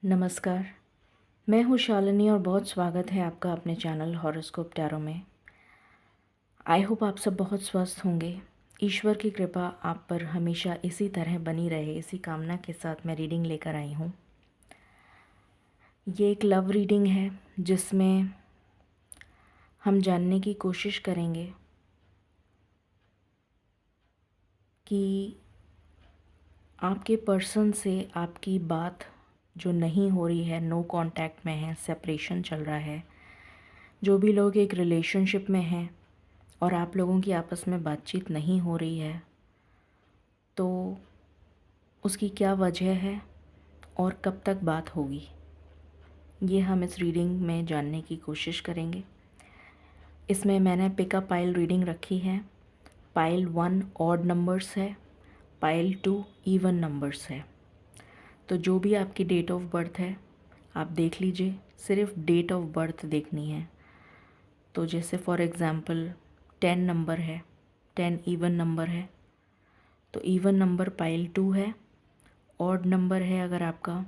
नमस्कार। मैं हूँ शालिनी और बहुत स्वागत है आपका अपने चैनल हॉरोस्कोप टैरो में। आई होप आप सब बहुत स्वस्थ होंगे। ईश्वर की कृपा आप पर हमेशा इसी तरह बनी रहे, इसी कामना के साथ मैं रीडिंग लेकर आई हूँ। ये एक लव रीडिंग है जिसमें हम जानने की कोशिश करेंगे कि आपके पर्सन से आपकी बात जो नहीं हो रही है, नो कांटेक्ट में है, सेपरेशन चल रहा है, जो भी लोग एक रिलेशनशिप में हैं और आप लोगों की आपस में बातचीत नहीं हो रही है, तो उसकी क्या वजह है और कब तक बात होगी, ये हम इस रीडिंग में जानने की कोशिश करेंगे। इसमें मैंने पिकअप पाइल रीडिंग रखी है। पाइल 1 ऑड नंबर्स है, पाइल 2 इवन नंबर्स है। तो जो भी आपकी डेट ऑफ बर्थ है आप देख लीजिए, सिर्फ डेट ऑफ बर्थ देखनी है। तो जैसे फॉर एग्ज़ाम्पल 10 नंबर है, 10 इवन नंबर है, तो इवन नंबर पाइल 2 है। ऑड नंबर है अगर आपका,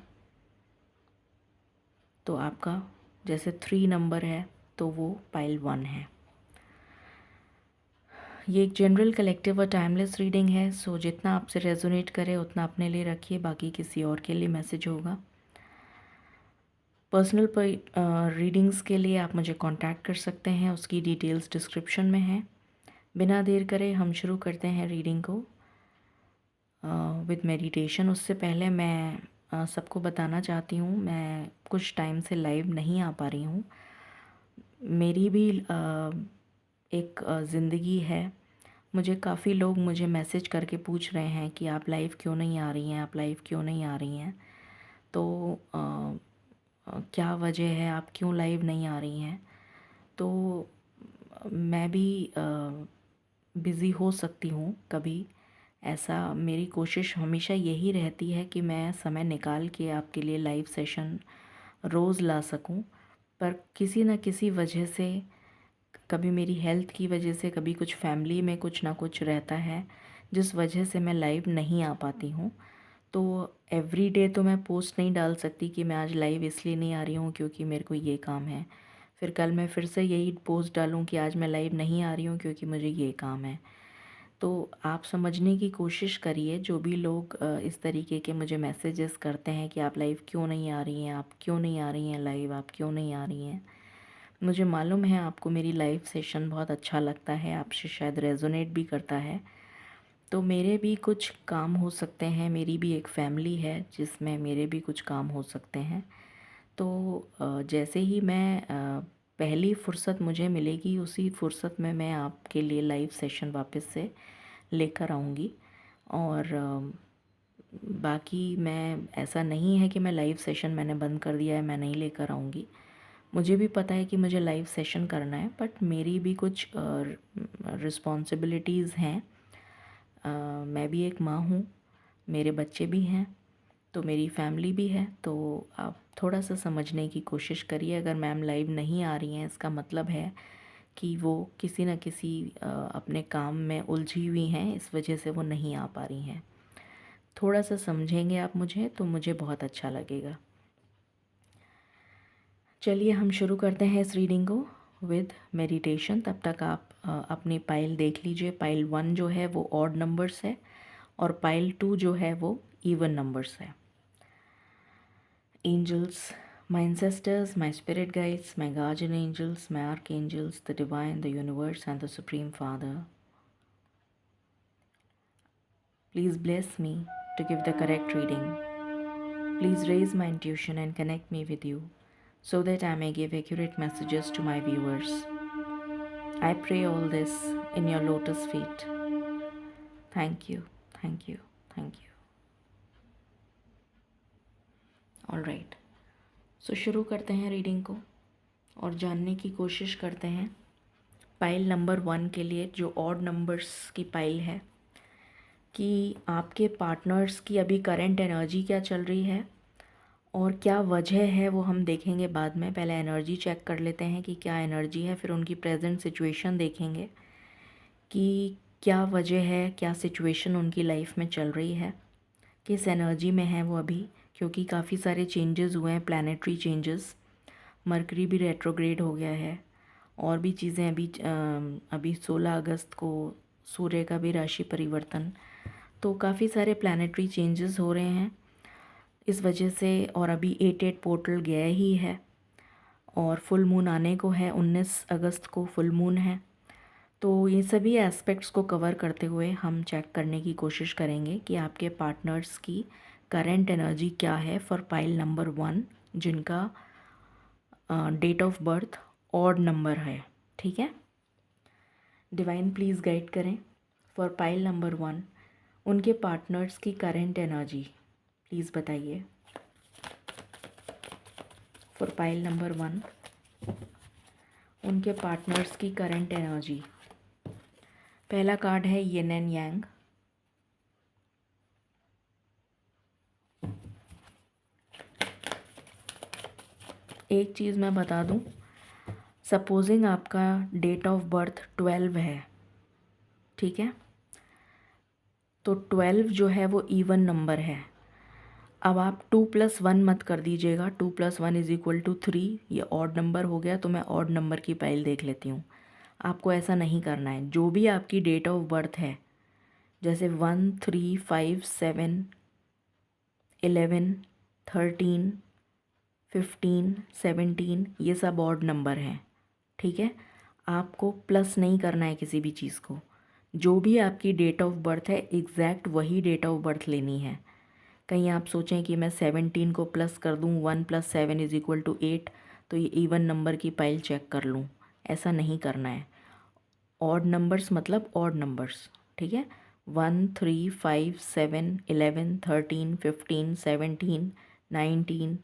तो आपका जैसे 3 नंबर है तो वो पाइल 1 है। ये एक जनरल कलेक्टिव और टाइमलेस रीडिंग है, सो जितना आपसे रेजोनेट करे उतना अपने लिए रखिए, बाकी किसी और के लिए मैसेज होगा। पर्सनल रीडिंग्स के लिए आप मुझे कांटेक्ट कर सकते हैं, उसकी डिटेल्स डिस्क्रिप्शन में है। बिना देर करे हम शुरू करते हैं रीडिंग को विद मेडिटेशन। उससे पहले मैं सबको बताना चाहती हूँ, मैं कुछ टाइम से लाइव नहीं आ पा रही हूँ। मेरी भी एक ज़िंदगी है। मुझे काफ़ी लोग मुझे मैसेज करके पूछ रहे हैं कि आप लाइव क्यों नहीं आ रही हैं, आप लाइव क्यों नहीं आ रही हैं। तो क्या वजह है, आप क्यों लाइव नहीं आ रही हैं। तो मैं भी बिज़ी हो सकती हूँ कभी, ऐसा मेरी कोशिश हमेशा यही रहती है कि मैं समय निकाल के आपके लिए लाइव सेशन रोज़ ला सकूं, पर किसी न किसी वजह से, कभी मेरी हेल्थ की वजह से, कभी कुछ फैमिली में कुछ ना कुछ रहता है जिस वजह से मैं लाइव नहीं आ पाती हूँ। तो एवरी डे तो मैं पोस्ट नहीं डाल सकती कि मैं आज लाइव इसलिए नहीं आ रही हूँ क्योंकि मेरे को ये काम है, फिर कल मैं फिर से यही पोस्ट डालूँ कि आज मैं लाइव नहीं आ रही हूँ क्योंकि मुझे ये काम है। तो आप समझने की कोशिश करिए, जो भी लोग इस तरीके के मुझे मैसेजेस करते हैं कि आप लाइव क्यों नहीं आ रही हैं, आप क्यों नहीं आ रही हैं लाइव, आप क्यों नहीं आ रही हैं। मुझे मालूम है आपको मेरी लाइव सेशन बहुत अच्छा लगता है, आपसे शायद रेजोनेट भी करता है। तो मेरे भी कुछ काम हो सकते हैं, मेरी भी एक फैमिली है जिसमें मेरे भी कुछ काम हो सकते हैं। तो जैसे ही मैं पहली फ़ुर्सत मुझे मिलेगी, उसी फ़ुर्सत में मैं आपके लिए लाइव सेशन वापस से लेकर आऊँगी। और बाकी मैं, ऐसा नहीं है कि मैं लाइव सेशन मैंने बंद कर दिया है, मैं नहीं लेकर आऊँगी। मुझे भी पता है कि मुझे लाइव सेशन करना है, बट मेरी भी कुछ रिस्पॉन्सिबिलिटीज़ हैं। मैं भी एक माँ हूँ, मेरे बच्चे भी हैं, तो मेरी फैमिली भी है। तो आप थोड़ा सा समझने की कोशिश करिए। अगर मैम लाइव नहीं आ रही हैं, इसका मतलब है कि वो किसी न किसी अपने काम में उलझी हुई हैं, इस वजह से वो नहीं आ पा रही हैं। थोड़ा सा समझेंगे आप मुझे तो मुझे बहुत अच्छा लगेगा। चलिए हम शुरू करते हैं इस रीडिंग को विद मेडिटेशन। तब तक आप अपनी पाइल देख लीजिए। पाइल 1 जो है वो ऑड नंबर्स है और पाइल 2 जो है वो इवन नंबर्स है। Angels, my ancestors, my spirit guides, my guardian angels, my archangels, the divine, the universe and the supreme father, please bless me to give the correct reading. Please raise my intuition and connect me with you so that I may give accurate messages to my viewers. I pray all this in your lotus feet. Thank you, thank you, thank you. All right. So शुरू करते हैं reading को और जानने की कोशिश करते हैं पाइल नंबर 1 के लिए, जो ऑड नंबर्स की पाइल है, कि आपके पार्टनर्स की अभी करंट एनर्जी क्या चल रही है और क्या वजह है वो हम देखेंगे बाद में। पहले एनर्जी चेक कर लेते हैं कि क्या एनर्जी है, फिर उनकी प्रेजेंट सिचुएशन देखेंगे कि क्या वजह है, क्या सिचुएशन उनकी लाइफ में चल रही है, किस एनर्जी में है वो अभी, क्योंकि काफ़ी सारे चेंजेस हुए हैं, प्लानिटरी चेंजेस। मरकरी भी रेट्रोग्रेड हो गया है और भी चीज़ें अभी 16 अगस्त को सूर्य का भी राशि परिवर्तन, तो काफ़ी सारे प्लानिटरी चेंजेस हो रहे हैं इस वजह से। और अभी 88 पोर्टल गया ही है और फुल मून आने को है, 19 अगस्त को फुल मून है। तो ये सभी एस्पेक्ट्स को कवर करते हुए हम चेक करने की कोशिश करेंगे कि आपके पार्टनर्स की करंट एनर्जी क्या है फॉर पाइल नंबर 1, जिनका date of birth odd number है। ठीक है, डिवाइन प्लीज़ गाइड करें फॉर पाइल नंबर 1 उनके पार्टनर्स की करंट एनर्जी प्लीज़ बताइए। फॉर पाइल नंबर 1 उनके पार्टनर्स की करंट एनर्जी। पहला कार्ड है यिन एंड यांग। एक चीज़ मैं बता दूं, सपोजिंग आपका डेट ऑफ बर्थ 12 है, ठीक है, तो 12 जो है वो इवन नंबर है। अब आप 2+1 मत कर दीजिएगा, 2+1 = 3, ये ऑड नंबर हो गया, तो मैं ऑड नंबर की पाइल देख लेती हूँ। आपको ऐसा नहीं करना है। जो भी आपकी डेट ऑफ बर्थ है, जैसे 1, 3, 5, 7, 11, 13, 15, 17, ये सब ऑड नंबर हैं, ठीक है। आपको प्लस नहीं करना है किसी भी चीज़ को। जो भी आपकी डेट ऑफ बर्थ है एग्जैक्ट वही डेट ऑफ बर्थ लेनी है। कहीं आप सोचें कि मैं 17 को प्लस कर दूँ, 1 + 7 = 8, तो ये इवन नंबर की पाइल चेक कर लूँ, ऐसा नहीं करना है। ऑड नंबर्स मतलब ऑड नंबर्स, ठीक है। 1, 3, 5, 7, 11, 13, 15, 17, 19,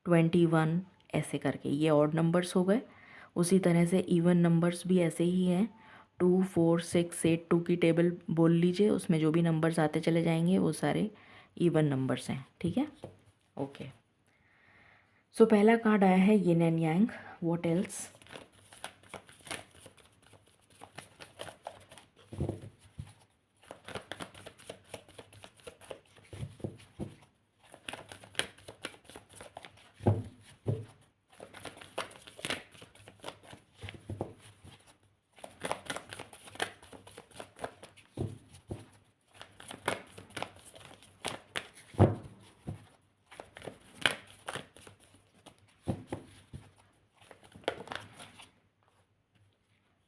21, ऐसे करके ये ऑड नंबर्स हो गए। उसी तरह से इवन नंबर्स भी ऐसे ही हैं, 2, 4, 6, 8, 2 की टेबल बोल लीजिए, उसमें जो भी नंबर्स आते चले जाएंगे वो सारे इवन नंबर्स हैं, ठीक है। ओके, सो पहला कार्ड आया है yin and yang. What else?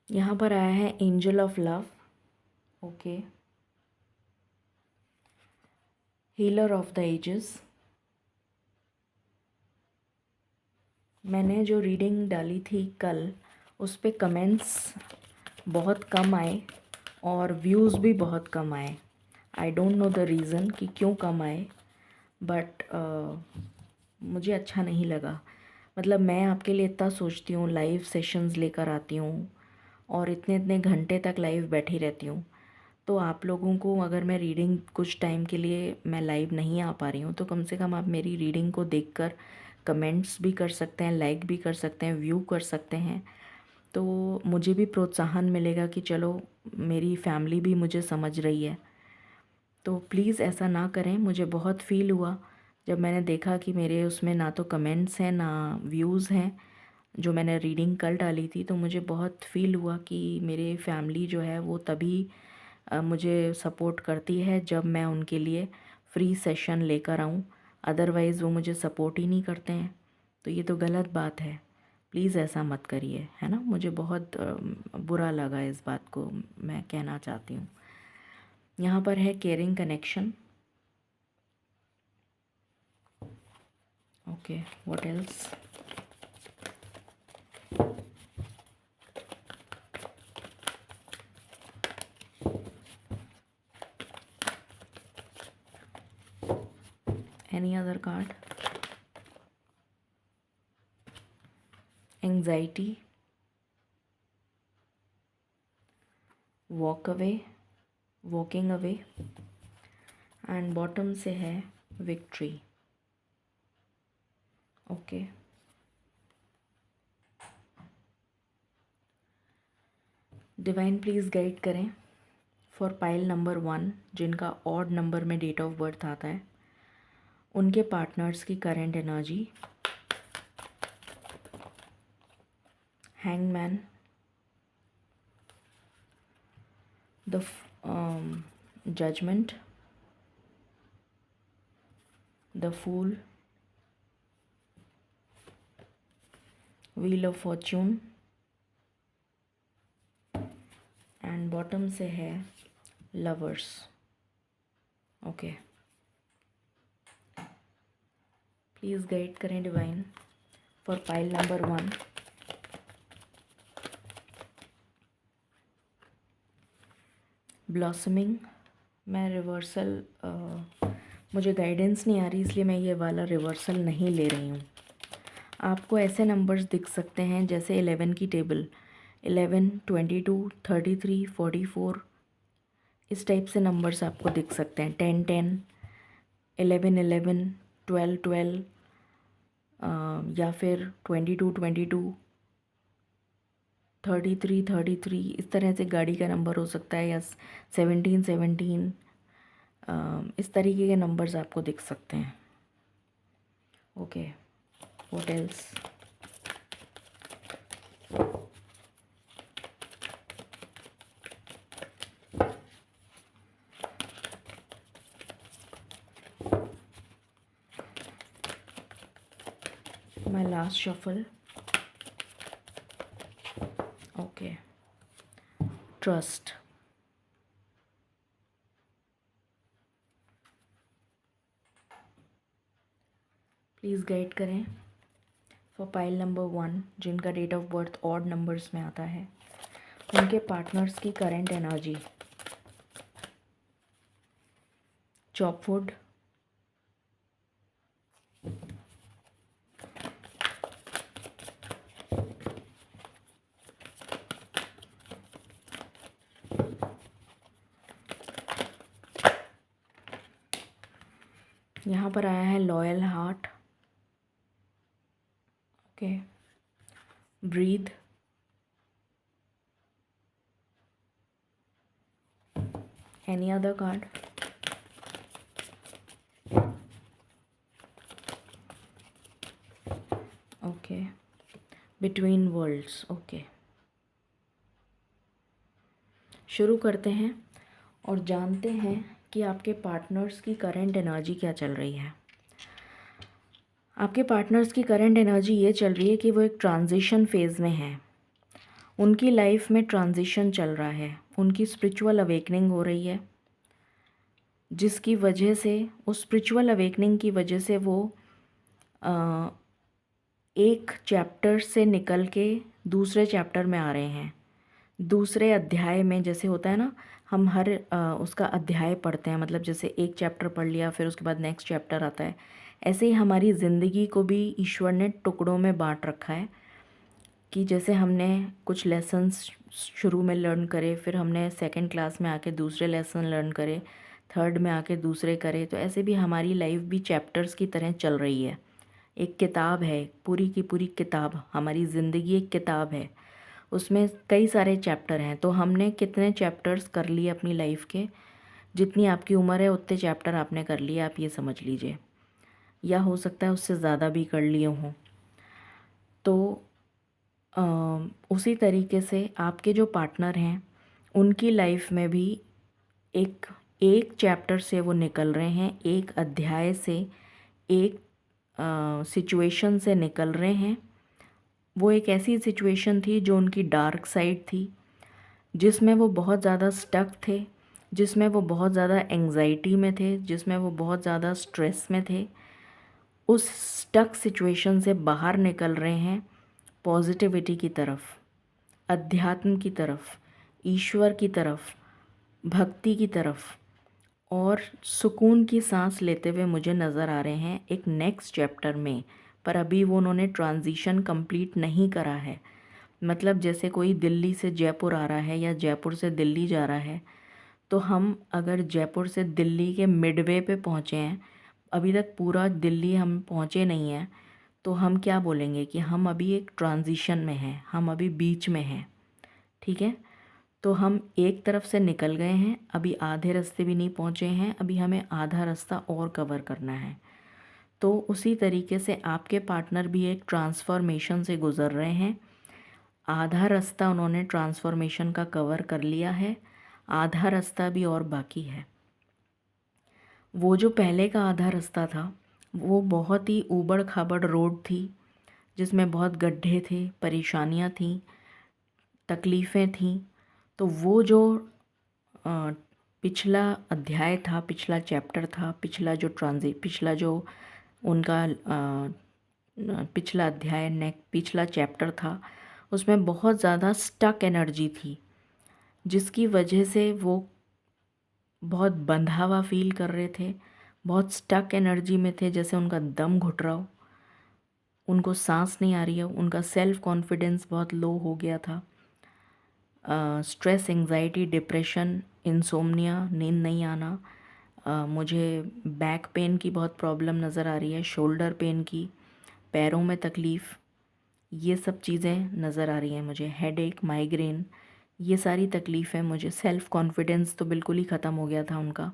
यहाँ पर आया है angel of love, okay, healer of the ages. मैंने जो रीडिंग डाली थी कल, उस पे कमेंट्स बहुत कम आए और व्यूज़ भी बहुत कम आए। I don't know the reason कि क्यों कम आए, बट मुझे अच्छा नहीं लगा। मतलब मैं आपके लिए इतना सोचती हूँ, लाइव सेशंस लेकर आती हूँ और इतने इतने घंटे तक लाइव बैठी रहती हूँ, तो आप लोगों को अगर मैं रीडिंग कुछ टाइम के लिए मैं लाइव नहीं आ पा रही हूँ, तो कम से कम आप मेरी रीडिंग को देखकर कमेंट्स भी कर सकते हैं, लाइक भी कर सकते हैं, व्यू कर सकते हैं, तो मुझे भी प्रोत्साहन मिलेगा कि चलो मेरी फैमिली भी मुझे समझ रही है। तो प्लीज़ ऐसा ना करें। मुझे बहुत फ़ील हुआ जब मैंने देखा कि मेरे उसमें ना तो कमेंट्स हैं ना व्यूज़ हैं, जो मैंने रीडिंग कल डाली थी, तो मुझे बहुत फ़ील हुआ कि मेरे फैमिली जो है वो तभी मुझे सपोर्ट करती है जब मैं उनके लिए फ्री सेशन लेकर आऊँ, अदरवाइज़ वो मुझे सपोर्ट ही नहीं करते हैं। तो ये तो गलत बात है, प्लीज़ ऐसा मत करिए, है ना। मुझे बहुत बुरा लगा इस बात को, मैं कहना चाहती हूँ। यहाँ पर है caring connection, okay, what else? Any other card? Anxiety, walk away, walking away, and bottom से है victory, okay. Divine please guide करें फॉर पाइल नंबर 1, जिनका ऑड नंबर में डेट ऑफ बर्थ आता है, उनके पार्टनर्स की current energy, hangman, the judgment, the fool, wheel of fortune, and bottom से है लवर्स। ओके, प्लीज़ गाइड करें divine for pile number 1। Blossoming. मैं रिवर्सल मुझे गाइडेंस नहीं आ रही, इसलिए मैं ये वाला रिवर्सल नहीं ले रही हूँ। आपको ऐसे नंबर्स दिख सकते हैं जैसे 11 की टेबल, 11, 22, 33, 44, इस टाइप से नंबर्स आपको दिख सकते हैं। 10, 10, 11, 11, 12, 12, या फिर 22, 22, 33, 33, इस तरह से गाड़ी का नंबर हो सकता है, या 17, 17, इस तरीके के नंबर्स आपको दिख सकते हैं। Okay, what else? My last shuffle. Okay. Trust. Please guide करें फॉर पाइल नंबर 1, जिनका date of birth odd numbers में आता है, उनके पार्टनर्स की करंट एनर्जी। चॉपवुड, यहाँ पर आया है loyal heart. Okay, breathe, any other card? Okay, between worlds. Okay, शुरू करते हैं और जानते हैं कि आपके पार्टनर्स की करंट एनर्जी क्या चल रही है। आपके पार्टनर्स की करंट एनर्जी ये चल रही है कि वो एक ट्रांजिशन फेज़ में है। उनकी लाइफ में ट्रांजिशन चल रहा है, उनकी स्पिरिचुअल अवेकनिंग हो रही है, जिसकी वजह से उस स्पिरिचुअल अवेकनिंग की वजह से वो एक चैप्टर से निकल के दूसरे चैप्टर में आ रहे हैं। दूसरे अध्याय में, जैसे होता है ना, हम हर उसका अध्याय पढ़ते हैं, मतलब जैसे एक चैप्टर पढ़ लिया फिर उसके बाद नेक्स्ट चैप्टर आता है, ऐसे ही हमारी ज़िंदगी को भी ईश्वर ने टुकड़ों में बांट रखा है कि जैसे हमने कुछ लेसन्स शुरू में लर्न करे, फिर हमने सेकंड क्लास में आके दूसरे लेसन लर्न करे, थर्ड में आके दूसरे करे, तो ऐसे भी हमारी लाइफ भी चैप्टर्स की तरह चल रही है। एक किताब है, पूरी की पूरी किताब, हमारी ज़िंदगी एक किताब है, उसमें कई सारे चैप्टर हैं। तो हमने कितने चैप्टर्स कर लिए अपनी लाइफ के, जितनी आपकी उम्र है उतने चैप्टर आपने कर लिए, आप ये समझ लीजिए, या हो सकता है उससे ज़्यादा भी कर लिए हों। तो उसी तरीके से आपके जो पार्टनर हैं उनकी लाइफ में भी एक एक चैप्टर से वो निकल रहे हैं, एक अध्याय से, एक सिचुएशन से निकल रहे हैं। वो एक ऐसी सिचुएशन थी जो उनकी डार्क साइड थी, जिसमें वो बहुत ज़्यादा स्टक थे, जिसमें वो बहुत ज़्यादा एंग्जाइटी में थे, जिसमें वो बहुत ज़्यादा स्ट्रेस में थे। उस स्टक सिचुएशन से बाहर निकल रहे हैं पॉजिटिविटी की तरफ, अध्यात्म की तरफ, ईश्वर की तरफ, भक्ति की तरफ, और सुकून की सांस लेते हुए मुझे नज़र आ रहे हैं एक नेक्स्ट चैप्टर में। पर अभी वो उन्होंने ट्रांजिशन कंप्लीट नहीं करा है। मतलब जैसे कोई दिल्ली से जयपुर आ रहा है या जयपुर से दिल्ली जा रहा है, तो हम अगर जयपुर से दिल्ली के मिडवे पे पहुँचे हैं, अभी तक पूरा दिल्ली हम पहुँचे नहीं हैं, तो हम क्या बोलेंगे कि हम अभी एक ट्रांजिशन में हैं, हम अभी बीच में हैं। ठीक है, तो हम एक तरफ से निकल गए हैं, अभी आधे रास्ते भी नहीं पहुँचे हैं, अभी हमें आधा रास्ता और कवर करना है। तो उसी तरीके से आपके पार्टनर भी एक ट्रांसफॉर्मेशन से गुज़र रहे हैं। आधा रास्ता उन्होंने ट्रांसफॉर्मेशन का कवर कर लिया है, आधा रास्ता भी और बाकी है। वो जो पहले का आधा रास्ता था वो बहुत ही ऊबड़ खाबड़ रोड थी, जिसमें बहुत गड्ढे थे, परेशानियां थीं, तकलीफ़ें थीं। तो वो जो पिछला अध्याय था, पिछला चैप्टर था, पिछला जो उनका पिछला अध्याय पिछला चैप्टर था, उसमें बहुत ज़्यादा स्टक एनर्जी थी, जिसकी वजह से वो बहुत बंधा हुआ फील कर रहे थे, बहुत स्टक एनर्जी में थे, जैसे उनका दम घुट रहा हो, उनको सांस नहीं आ रही हो, उनका सेल्फ कॉन्फिडेंस बहुत लो हो गया था। स्ट्रेस, एंजाइटी, डिप्रेशन, इंसोम्निया, नींद नहीं आना, मुझे बैक पेन की बहुत प्रॉब्लम नज़र आ रही है, शोल्डर पेन की, पैरों में तकलीफ़, ये सब चीज़ें नज़र आ रही हैं मुझे, हेडेक, माइग्रेन, ये सारी तकलीफ़ें मुझे। सेल्फ़ कॉन्फिडेंस तो बिल्कुल ही ख़त्म हो गया था उनका।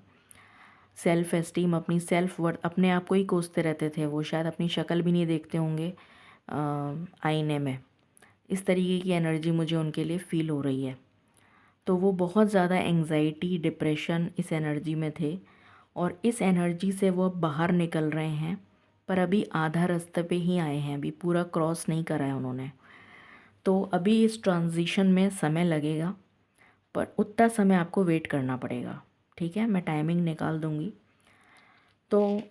सेल्फ़ एस्टीम, अपनी सेल्फ़ वर्थ, अपने आप को ही कोसते रहते थे वो, शायद अपनी शक्ल भी नहीं देखते होंगे आईने में। इस तरीके की एनर्जी मुझे उनके लिए फ़ील हो रही है। तो वो बहुत ज़्यादा एंग्जाइटी, डिप्रेशन इस एनर्जी में थे, और इस एनर्जी से वो बाहर निकल रहे हैं, पर अभी आधा रास्ते पे ही आए हैं, अभी पूरा क्रॉस नहीं करा है उन्होंने। तो अभी इस ट्रांजिशन में समय लगेगा, पर उतना समय आपको वेट करना पड़ेगा, ठीक है। मैं टाइमिंग निकाल दूँगी। तो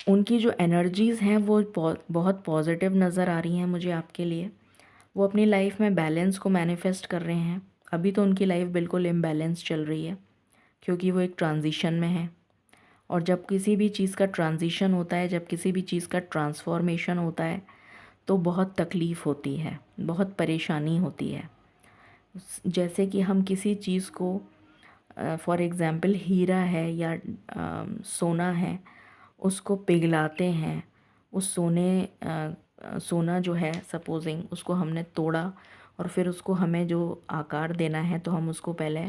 उनकी जो एनर्जीज़ हैं वो बहुत पॉजिटिव नज़र आ रही हैं मुझे आपके लिए। वो अपनी लाइफ में बैलेंस को मैनिफेस्ट कर रहे हैं। अभी तो उनकी लाइफ बिल्कुल इम्बैलेंस चल रही है, क्योंकि वो एक ट्रांजिशन में है, और जब किसी भी चीज़ का ट्रांजिशन होता है, जब किसी भी चीज़ का ट्रांसफॉर्मेशन होता है, तो बहुत तकलीफ़ होती है, बहुत परेशानी होती है। जैसे कि हम किसी चीज़ को, फॉर एग्ज़ाम्पल हीरा है या सोना है, उसको पिघलाते हैं। उस सोना जो है, सपोजिंग उसको हमने तोड़ा, और फिर उसको हमें जो आकार देना है, तो हम उसको पहले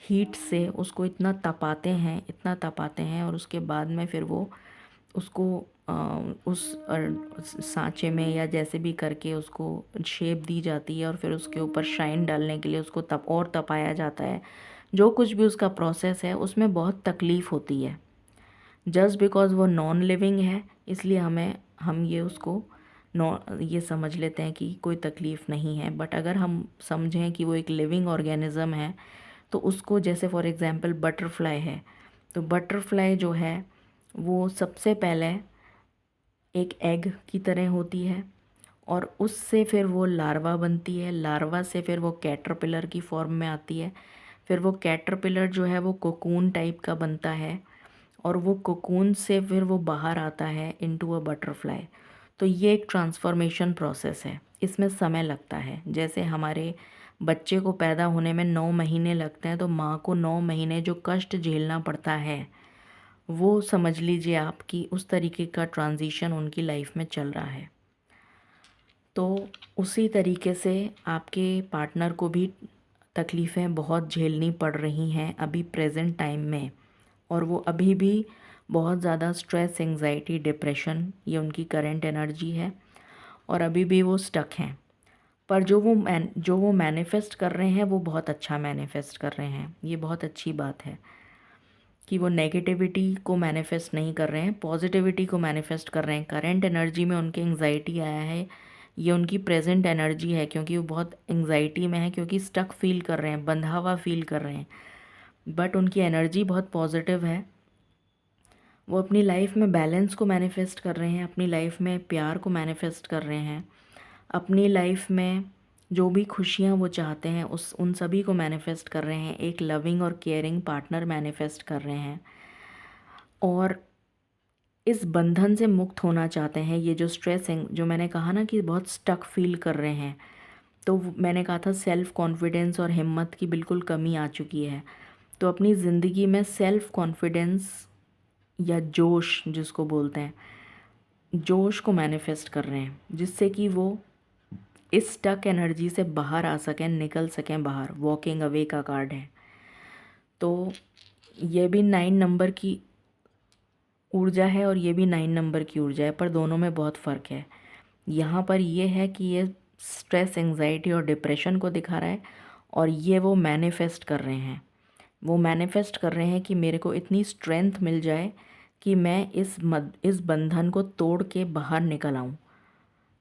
हीट से उसको इतना तपाते हैं, इतना तपाते हैं, और उसके बाद में फिर वो उसको उस सांचे में या जैसे भी करके उसको शेप दी जाती है, और फिर उसके ऊपर शाइन डालने के लिए उसको तपाया जाता है। जो कुछ भी उसका प्रोसेस है, उसमें बहुत तकलीफ़ होती है। जस्ट बिकॉज़ वो नॉन लिविंग है, इसलिए हम ये समझ लेते हैं कि कोई तकलीफ़ नहीं है। बट अगर हम समझें कि वो एक लिविंग ऑर्गेनिज़म है, तो उसको, जैसे फॉर एग्ज़ाम्पल बटरफ्लाई है, तो बटरफ्लाई जो है वो सबसे पहले एक एग की तरह होती है, और उससे फिर वो लार्वा बनती है, लार्वा से फिर वो कैटरपिलर की फॉर्म में आती है, फिर वो कैटरपिलर जो है वो कोकून टाइप का बनता है, और वो कोकून से फिर वो बाहर आता है इनटू अ बटरफ्लाई। तो ये एक ट्रांसफॉर्मेशन प्रोसेस है, इसमें समय लगता है। जैसे हमारे बच्चे को पैदा होने में 9 महीने लगते हैं, तो माँ को 9 महीने जो कष्ट झेलना पड़ता है, वो समझ लीजिए आप कि उस तरीके का ट्रांजिशन उनकी लाइफ में चल रहा है। तो उसी तरीके से आपके पार्टनर को भी तकलीफ़ें बहुत झेलनी पड़ रही हैं अभी प्रेजेंट टाइम में, और वो अभी भी बहुत ज़्यादा स्ट्रेस, एंग्जाइटी, डिप्रेशन, ये उनकी करंट एनर्जी है, और अभी भी वो स्टक हैं। पर जो वो मैनिफेस्ट कर रहे हैं, वो बहुत अच्छा मैनिफेस्ट कर रहे हैं। ये बहुत अच्छी बात है कि वो नेगेटिविटी को मैनिफेस्ट नहीं कर रहे हैं, पॉजिटिविटी को मैनिफेस्ट कर रहे हैं। करंट एनर्जी में उनके एंग्जाइटी आया है, ये उनकी प्रेजेंट एनर्जी है, क्योंकि वो बहुत एंग्जाइटी में है, क्योंकि स्टक फील कर रहे हैं, बंधा हुआ फील कर रहे हैं। बट उनकी एनर्जी बहुत पॉजिटिव है। वो अपनी लाइफ में बैलेंस को मैनिफेस्ट कर रहे हैं, अपनी लाइफ में प्यार को मैनिफेस्ट कर रहे हैं, अपनी लाइफ में जो भी खुशियाँ वो चाहते हैं उन सभी को मैनिफेस्ट कर रहे हैं। एक लविंग और केयरिंग पार्टनर मैनिफेस्ट कर रहे हैं, और इस बंधन से मुक्त होना चाहते हैं। ये जो स्ट्रेस है, जो मैंने कहा ना कि बहुत स्टक फील कर रहे हैं, तो मैंने कहा था सेल्फ़ कॉन्फिडेंस और हिम्मत की बिल्कुल कमी आ चुकी है। तो अपनी ज़िंदगी में सेल्फ़ कॉन्फिडेंस या जोश जिसको बोलते हैं, जोश को मैनिफेस्ट कर रहे हैं, जिससे कि वो इस स्टक एनर्जी से बाहर आ सकें, निकल सकें बाहर। वॉकिंग अवे का कार्ड है। तो ये भी 9 नंबर की ऊर्जा है और ये भी 9 नंबर की ऊर्जा है, पर दोनों में बहुत फ़र्क है। यहाँ पर ये है कि ये स्ट्रेस, एंग्जाइटी और डिप्रेशन को दिखा रहा है, और ये वो मैनिफेस्ट कर रहे हैं। वो मैनिफेस्ट कर रहे हैं कि मेरे को इतनी स्ट्रेंथ मिल जाए कि मैं इस बंधन को तोड़ के बाहर निकल आऊँ।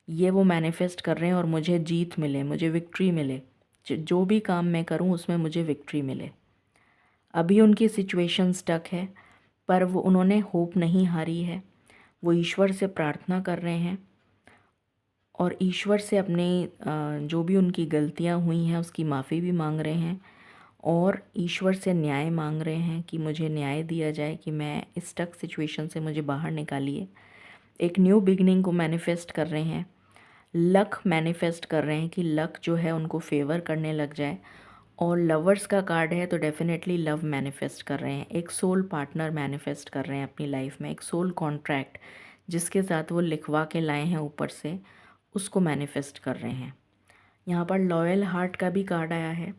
ये वो मैनिफेस्ट कर रहे हैं और मुझे जीत मिले, मुझे विक्ट्री मिले, जो भी काम मैं करूँ उसमें मुझे विक्ट्री मिले। अभी उनकी सिचुएशन स्टक है, पर वो उन्होंने होप नहीं हारी है। वो ईश्वर से प्रार्थना कर रहे हैं और ईश्वर से अपने जो भी उनकी गलतियाँ हुई हैं उसकी माफ़ी भी मांग रहे हैं, और ईश्वर से न्याय मांग रहे हैं कि मुझे न्याय दिया जाए कि मैं इस स्टक सिचुएशन से मुझे बाहर निकालिए। एक न्यू बिगनिंग को मैनिफेस्ट कर रहे हैं। लक मैनिफेस्ट कर रहे हैं कि लक जो है उनको फेवर करने लग जाए। और लवर्स का कार्ड है तो डेफिनेटली लव मैनिफेस्ट कर रहे हैं। एक सोल पार्टनर मैनिफेस्ट कर रहे हैं अपनी लाइफ में, एक सोल कॉन्ट्रैक्ट जिसके साथ वो लिखवा के लाए हैं ऊपर से, उसको मैनिफेस्ट कर रहे हैं। यहाँ पर लॉयल हार्ट का भी कार्ड आया है,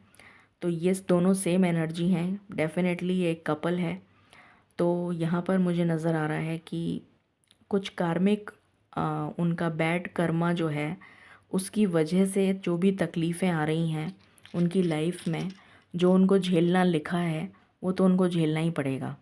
तो ये दोनों सेम एनर्जी हैं। डेफिनेटली एक कपल है। तो यहाँ पर मुझे नज़र आ रहा है कि कुछ कार्मिक उनका बैड कर्मा जो है उसकी वजह से जो भी तकलीफ़ें आ रही हैं उनकी लाइफ में, जो उनको झेलना लिखा है वो तो उनको झेलना ही पड़ेगा।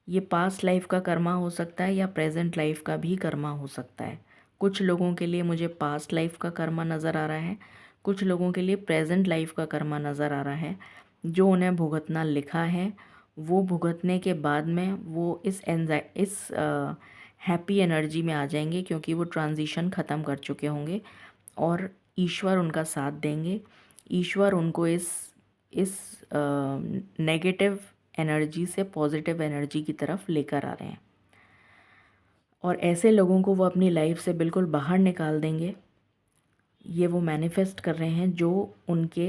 ये पास्ट लाइफ का कर्मा हो सकता है या प्रेजेंट लाइफ का भी कर्मा हो सकता है। कुछ लोगों के लिए मुझे पास्ट लाइफ का कर्मा नज़र आ रहा है, कुछ लोगों के लिए प्रेजेंट लाइफ का कर्मा नज़र आ रहा है। जो उन्हें भुगतना लिखा है वो भुगतने के बाद में वो इस हैप्पी एनर्जी में आ जाएंगे, क्योंकि वो ट्रांजिशन ख़त्म कर चुके होंगे और ईश्वर उनका साथ देंगे। ईश्वर उनको इस नेगेटिव एनर्जी से पॉजिटिव एनर्जी की तरफ लेकर आ रहे हैं, और ऐसे लोगों को वो अपनी लाइफ से बिल्कुल बाहर निकाल देंगे। ये वो मैनिफेस्ट कर रहे हैं जो उनके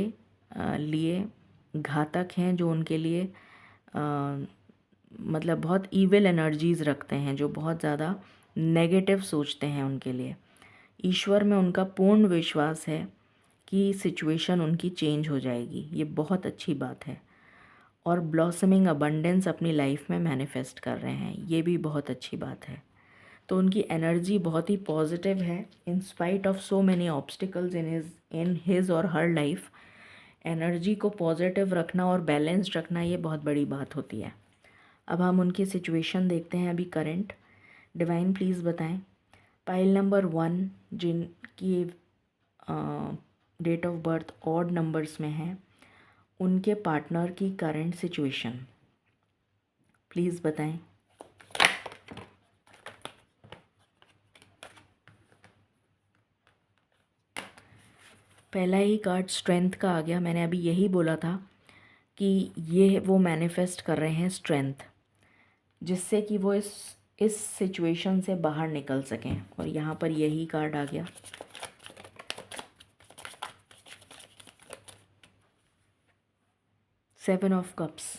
लिए घातक हैं, जो उनके लिए मतलब बहुत ईविल एनर्जीज़ रखते हैं, जो बहुत ज़्यादा नेगेटिव सोचते हैं। उनके लिए ईश्वर में उनका पूर्ण विश्वास है कि सिचुएशन उनकी चेंज हो जाएगी। ये बहुत अच्छी बात है। और ब्लॉसमिंग अबंडेंस अपनी लाइफ में मैनिफेस्ट कर रहे हैं, ये भी बहुत अच्छी बात है। तो उनकी एनर्जी बहुत ही पॉजिटिव है in spite of so many obstacles in his और हर लाइफ। एनर्जी को पॉजिटिव रखना और बैलेंस्ड रखना ये बहुत बड़ी बात होती है। अब हम उनकी सिचुएशन देखते हैं अभी करंट। डिवाइन प्लीज़ बताएं पाइल नंबर 1 जिनकी date of birth odd numbers में है, उनके पार्टनर की करंट सिचुएशन प्लीज़ बताएं। पहला ही कार्ड स्ट्रेंथ का आ गया। मैंने अभी यही बोला था कि ये वो मैनिफेस्ट कर रहे हैं स्ट्रेंथ, जिससे कि वो इस सिचुएशन से बाहर निकल सकें, और यहाँ पर यही कार्ड आ गया। Seven of cups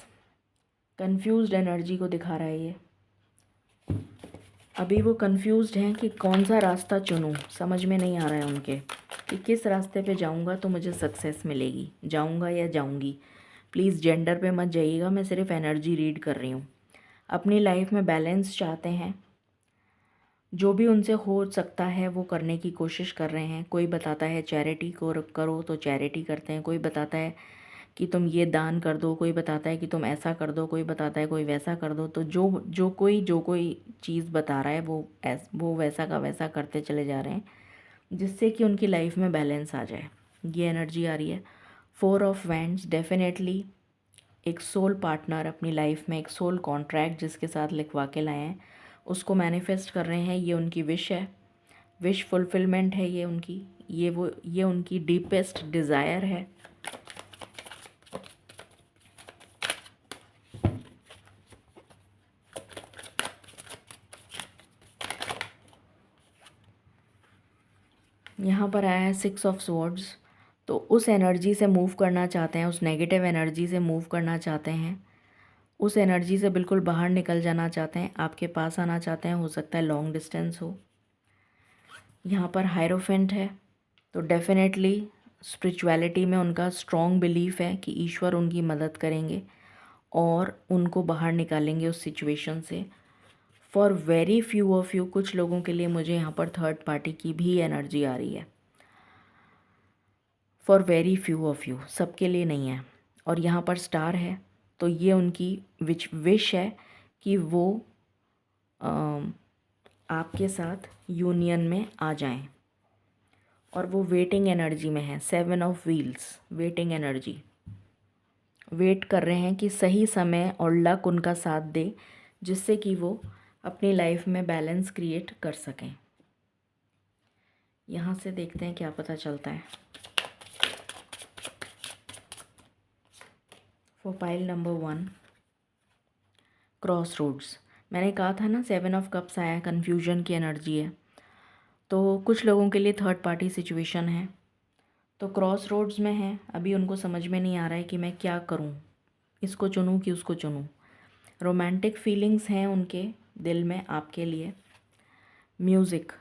confused energy को दिखा रहा है ये। अभी वो कंफ्यूज्ड हैं कि कौन सा रास्ता चुनूं, समझ में नहीं आ रहा है उनके कि किस रास्ते पे जाऊंगा तो मुझे सक्सेस मिलेगी, जाऊंगा या जाऊंगी। प्लीज़ जेंडर पे मत जाइएगा, मैं सिर्फ एनर्जी रीड कर रही हूँ। अपनी लाइफ में बैलेंस चाहते हैं, जो भी उनसे हो सकता है वो करने की कोशिश कर रहे हैं। कोई बताता है चैरिटी को करो तो चैरिटी करते हैं, कोई बताता है कि तुम ये दान कर दो, कोई बताता है कि तुम ऐसा कर दो, कोई बताता है कोई वैसा कर दो। तो जो कोई चीज़ बता रहा है वो वैसा का वैसा करते चले जा रहे हैं, जिससे कि उनकी लाइफ में बैलेंस आ जाए। ये एनर्जी आ रही है। 4 ऑफ वैंड्स डेफिनेटली एक सोल पार्टनर अपनी लाइफ में, एक सोल कॉन्ट्रैक्ट जिसके साथ लिखवा के लाए हैं, उसको मैनिफेस्ट कर रहे हैं। ये उनकी विश है, विश फुलफिलमेंट है ये उनकी, ये उनकी डीपेस्ट डिज़ायर है। यहाँ पर आया है 6 ऑफ स्वॉर्ड्स। तो उस एनर्जी से मूव करना चाहते हैं, उस नेगेटिव एनर्जी से मूव करना चाहते हैं, उस एनर्जी से बिल्कुल बाहर निकल जाना चाहते हैं, आपके पास आना चाहते हैं। हो सकता है लॉन्ग डिस्टेंस हो। यहाँ पर हायरोफेंट है, तो डेफिनेटली स्पिरिचुअलिटी में उनका स्ट्रॉन्ग बिलीफ है कि ईश्वर उनकी मदद करेंगे और उनको बाहर निकालेंगे उस सिचुएशन से। For very few of you, कुछ लोगों के लिए मुझे यहाँ पर थर्ड पार्टी की भी एनर्जी आ रही है। For very few of you, सबके लिए नहीं है। और यहाँ पर स्टार है, तो ये उनकी विश है कि वो आपके साथ यूनियन में आ जाएं। और वो वेटिंग एनर्जी में है। 7 of wheels, waiting energy. Wait कर रहे हैं कि सही समय और लक उनका साथ दे, जिससे कि वो अपनी लाइफ में बैलेंस क्रिएट कर सकें। यहाँ से देखते हैं क्या पता चलता है। For pile number 1, crossroads. मैंने कहा था ना 7 ऑफ कप्स आया, कन्फ्यूजन की एनर्जी है। तो कुछ लोगों के लिए थर्ड पार्टी सिचुएशन है, तो क्रॉस रोड्स में है। अभी उनको समझ में नहीं आ रहा है कि मैं क्या करूं, इसको चुनूं कि उसको चुनूं। रोमांटिक फीलिंग्स हैं उनके दिल में आपके लिए। म्यूज़िक,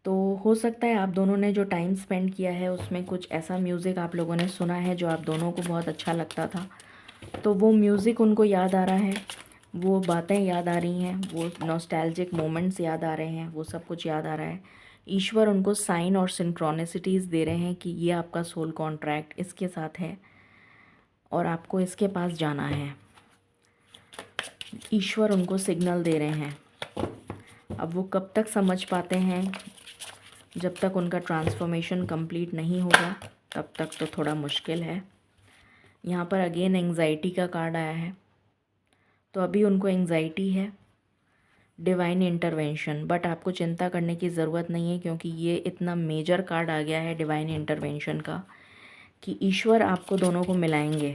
तो हो सकता है आप दोनों ने जो टाइम स्पेंड किया है उसमें कुछ ऐसा म्यूज़िक आप लोगों ने सुना है जो आप दोनों को बहुत अच्छा लगता था, तो वो म्यूज़िक उनको याद आ रहा है, वो बातें याद आ रही हैं, वो नॉस्टैल्जिक मोमेंट्स याद आ रहे हैं, वो सब कुछ याद आ रहा है। ईश्वर उनको साइन और सिंक्रोनिसिटीज़ दे रहे हैं कि ये आपका सोल कॉन्ट्रैक्ट इसके साथ है और आपको इसके पास जाना है। ईश्वर उनको सिग्नल दे रहे हैं। अब वो कब तक समझ पाते हैं, जब तक उनका ट्रांसफॉर्मेशन कंप्लीट नहीं होगा तब तक तो थोड़ा मुश्किल है। यहाँ पर अगेन एंग्जाइटी का कार्ड आया है, तो अभी उनको एंग्जाइटी है, डिवाइन इंटरवेंशन। बट आपको चिंता करने की ज़रूरत नहीं है, क्योंकि ये इतना मेजर कार्ड आ गया है डिवाइन इंटरवेंशन का कि ईश्वर आपको दोनों को मिलाएंगे।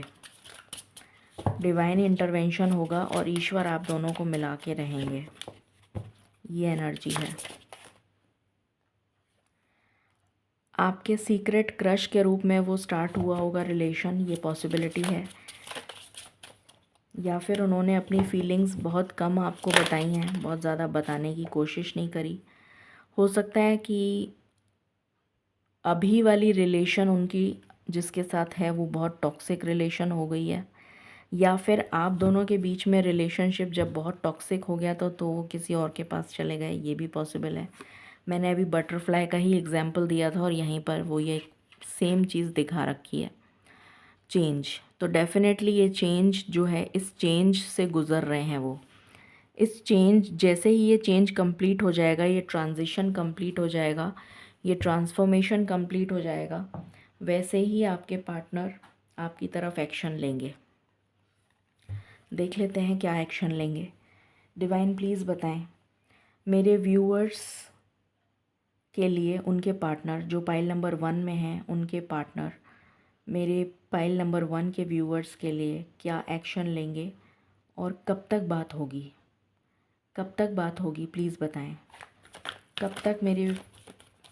डिवाइन इंटरवेंशन होगा और ईश्वर आप दोनों को मिला के रहेंगे, ये एनर्जी है। आपके सीक्रेट क्रश के रूप में वो स्टार्ट हुआ होगा रिलेशन, ये पॉसिबिलिटी है। या फिर उन्होंने अपनी फीलिंग्स बहुत कम आपको बताई हैं, बहुत ज़्यादा बताने की कोशिश नहीं करी। हो सकता है कि अभी वाली रिलेशन उनकी जिसके साथ है वो बहुत टॉक्सिक रिलेशन हो गई है, या फिर आप दोनों के बीच में रिलेशनशिप जब बहुत टॉक्सिक हो गया तो वो किसी और के पास चले गए, ये भी पॉसिबल है। मैंने अभी बटरफ्लाई का ही एग्जाम्पल दिया था और यहीं पर वो ये सेम चीज़ दिखा रखी है, चेंज। तो डेफिनेटली ये चेंज जो है, इस चेंज से गुज़र रहे हैं वो। इस चेंज, जैसे ही ये चेंज कंप्लीट हो जाएगा, ये ट्रांजिशन कंप्लीट हो जाएगा, ये ट्रांसफॉर्मेशन कंप्लीट हो जाएगा, वैसे ही आपके पार्टनर आपकी तरफ एक्शन लेंगे। देख लेते हैं क्या एक्शन लेंगे। डिवाइन प्लीज़ बताएं मेरे व्यूअर्स के लिए, उनके पार्टनर जो पाइल नंबर 1 में हैं, उनके पार्टनर मेरे पाइल नंबर 1 के व्यूअर्स के लिए क्या एक्शन लेंगे और कब तक बात होगी, कब तक बात होगी, प्लीज़ बताएं। कब तक मेरे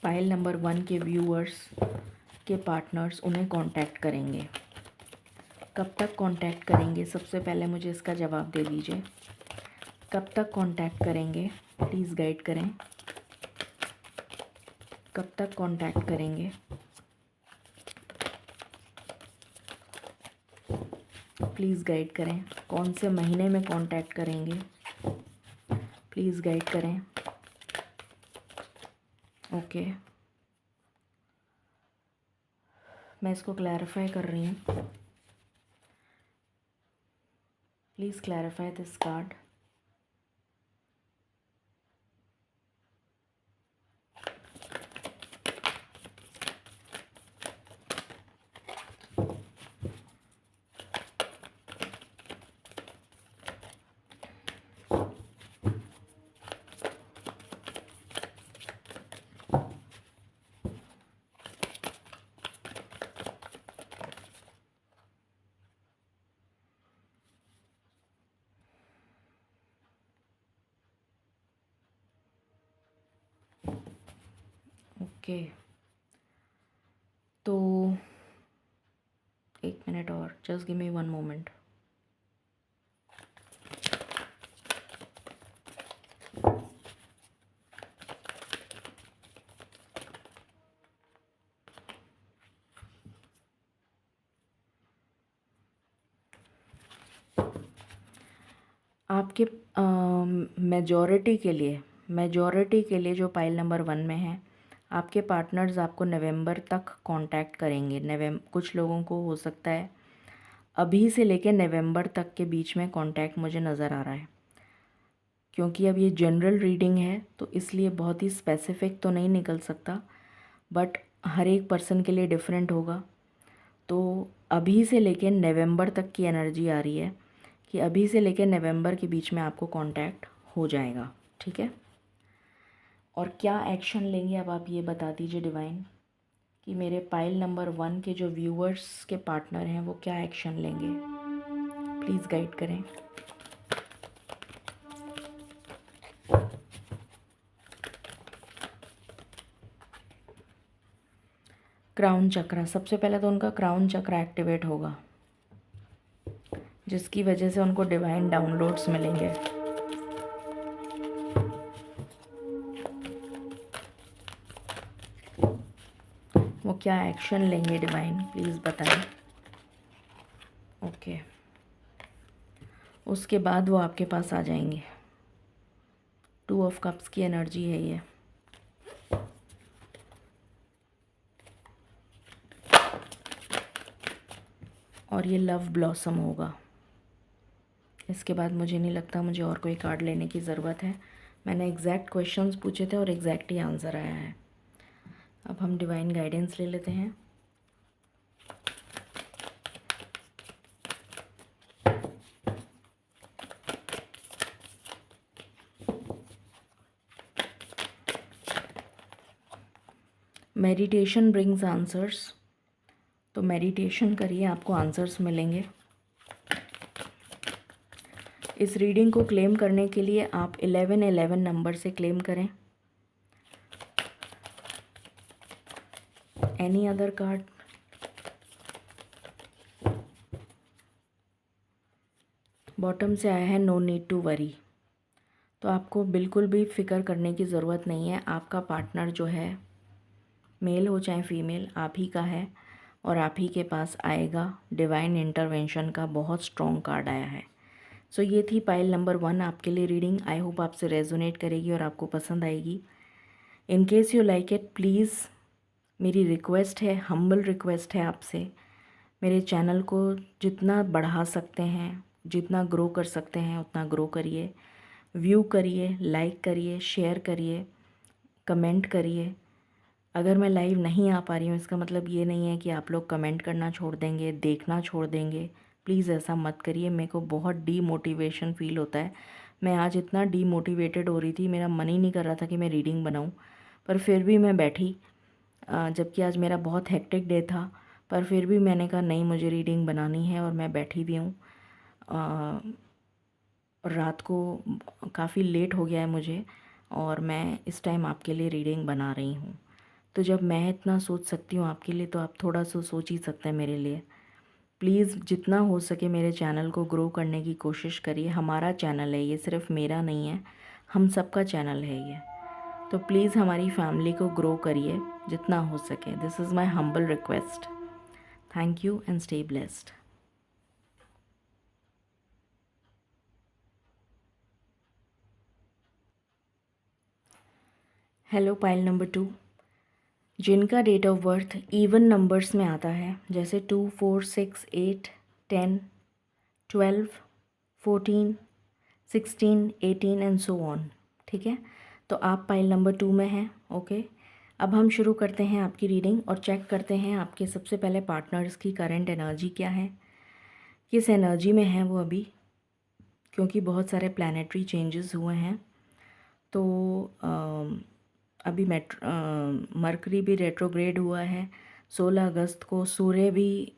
पाइल नंबर 1 के व्यूअर्स के पार्टनर्स उन्हें कांटेक्ट करेंगे, कब तक कांटेक्ट करेंगे? सबसे पहले मुझे इसका जवाब दे दीजिए। कब तक कांटेक्ट करेंगे, प्लीज़ गाइड करें। कब तक कांटेक्ट करेंगे? प्लीज़ गाइड करें। कौन से महीने में कांटेक्ट करेंगे, प्लीज़ गाइड करें। ओके, मैं इसको क्लैरिफाई कर रही हूँ। Please clarify this card. Okay, तो एक मिनट और, जस्ट गिव मी 1 मोमेंट। आपके मेजॉरिटी के लिए जो पाइल नंबर 1 में है, आपके पार्टनर्स आपको नवंबर तक कांटेक्ट करेंगे। कुछ लोगों को हो सकता है अभी से लेकर नवंबर तक के बीच में कांटेक्ट मुझे नज़र आ रहा है, क्योंकि अब ये जनरल रीडिंग है तो इसलिए बहुत ही स्पेसिफिक तो नहीं निकल सकता, बट हर एक पर्सन के लिए डिफरेंट होगा। तो अभी से लेकर नवंबर तक की एनर्जी आ रही है कि अभी से लेकर नवंबर के बीच में आपको कांटेक्ट हो जाएगा, ठीक है। और क्या एक्शन लेंगे अब आप ये बता दीजिए डिवाइन, कि मेरे पाइल नंबर 1 के जो व्यूअर्स के पार्टनर हैं वो क्या एक्शन लेंगे, प्लीज़ गाइड करें। क्राउन चक्रा, सबसे पहले तो उनका क्राउन चक्रा एक्टिवेट होगा, जिसकी वजह से उनको डिवाइन डाउनलोड्स मिलेंगे। वो क्या एक्शन लेंगे डिवाइन, प्लीज़ बताएं। ओके, उसके बाद वो आपके पास आ जाएंगे। 2 ऑफ कप्स की एनर्जी है ये। और ये लव ब्लॉसम होगा। इसके बाद मुझे नहीं लगता मुझे और कोई कार्ड लेने की ज़रूरत है। मैंने एग्जैक्ट क्वेश्चंस पूछे थे और एग्जैक्ट ही आंसर आया है। अब हम डिवाइन गाइडेंस ले लेते हैं। मेडिटेशन ब्रिंग्स आंसर्स, तो मेडिटेशन करिए, आपको आंसर्स मिलेंगे। इस रीडिंग को क्लेम करने के लिए आप 1111 नंबर से क्लेम करें। Any other card? बॉटम से आया है नो नीड टू वरी, तो आपको बिल्कुल भी फ़िक्र करने की ज़रूरत नहीं है। आपका पार्टनर जो है, मेल हो चाहे फीमेल, आप ही का है और आप ही के पास आएगा। डिवाइन इंटरवेंशन का बहुत स्ट्रॉन्ग कार्ड आया है। सो ये थी पाइल नंबर 1 आपके लिए रीडिंग। आई होप आपसे रेजोनेट करेगी और आपको पसंद आएगी। In case you like it, please मेरी रिक्वेस्ट है, हम्बल रिक्वेस्ट है आपसे, मेरे चैनल को जितना बढ़ा सकते हैं, जितना ग्रो कर सकते हैं उतना ग्रो करिए, व्यू करिए, लाइक करिए, शेयर करिए, कमेंट करिए। अगर मैं लाइव नहीं आ पा रही हूँ इसका मतलब ये नहीं है कि आप लोग कमेंट करना छोड़ देंगे, देखना छोड़ देंगे। प्लीज़ ऐसा मत करिए, मेरे को बहुत डीमोटिवेशन फ़ील होता है। मैं आज इतना डीमोटिवेटेड हो रही थी, मेरा मन ही नहीं कर रहा था कि मैं रीडिंग बनाऊँ, पर फिर भी मैं बैठी। जबकि आज मेरा बहुत हेक्टिक डे था, पर फिर भी मैंने कहा नहीं, मुझे रीडिंग बनानी है और मैं बैठी भी हूँ। रात को काफ़ी लेट हो गया है मुझे और मैं इस टाइम आपके लिए रीडिंग बना रही हूँ। तो जब मैं इतना सोच सकती हूँ आपके लिए, तो आप थोड़ा सा सोच ही सकते हैं मेरे लिए। प्लीज़ जितना हो सके मेरे चैनल को ग्रो करने की कोशिश करिए। हमारा चैनल है ये, सिर्फ मेरा नहीं है, हम सबका चैनल है ये। तो प्लीज़ हमारी फैमिली को ग्रो करिए जितना हो सके। This is my humble request. Thank you and stay blessed. Hello pile number 2, जिनका date of birth even numbers में आता है, जैसे 2, 4, 6, 8, 10, 12, 14, 16, 18 एंड सो ऑन, ठीक है। तो आप पाइल नंबर 2 में हैं। ओके, अब हम शुरू करते हैं आपकी रीडिंग और चेक करते हैं आपके सबसे पहले पार्टनर्स की करंट एनर्जी क्या है, किस एनर्जी में है वो अभी, क्योंकि बहुत सारे प्लैनेटरी चेंजेस हुए हैं। तो अभी मरकरी भी रेट्रोग्रेड हुआ है। 16 अगस्त को सूर्य भी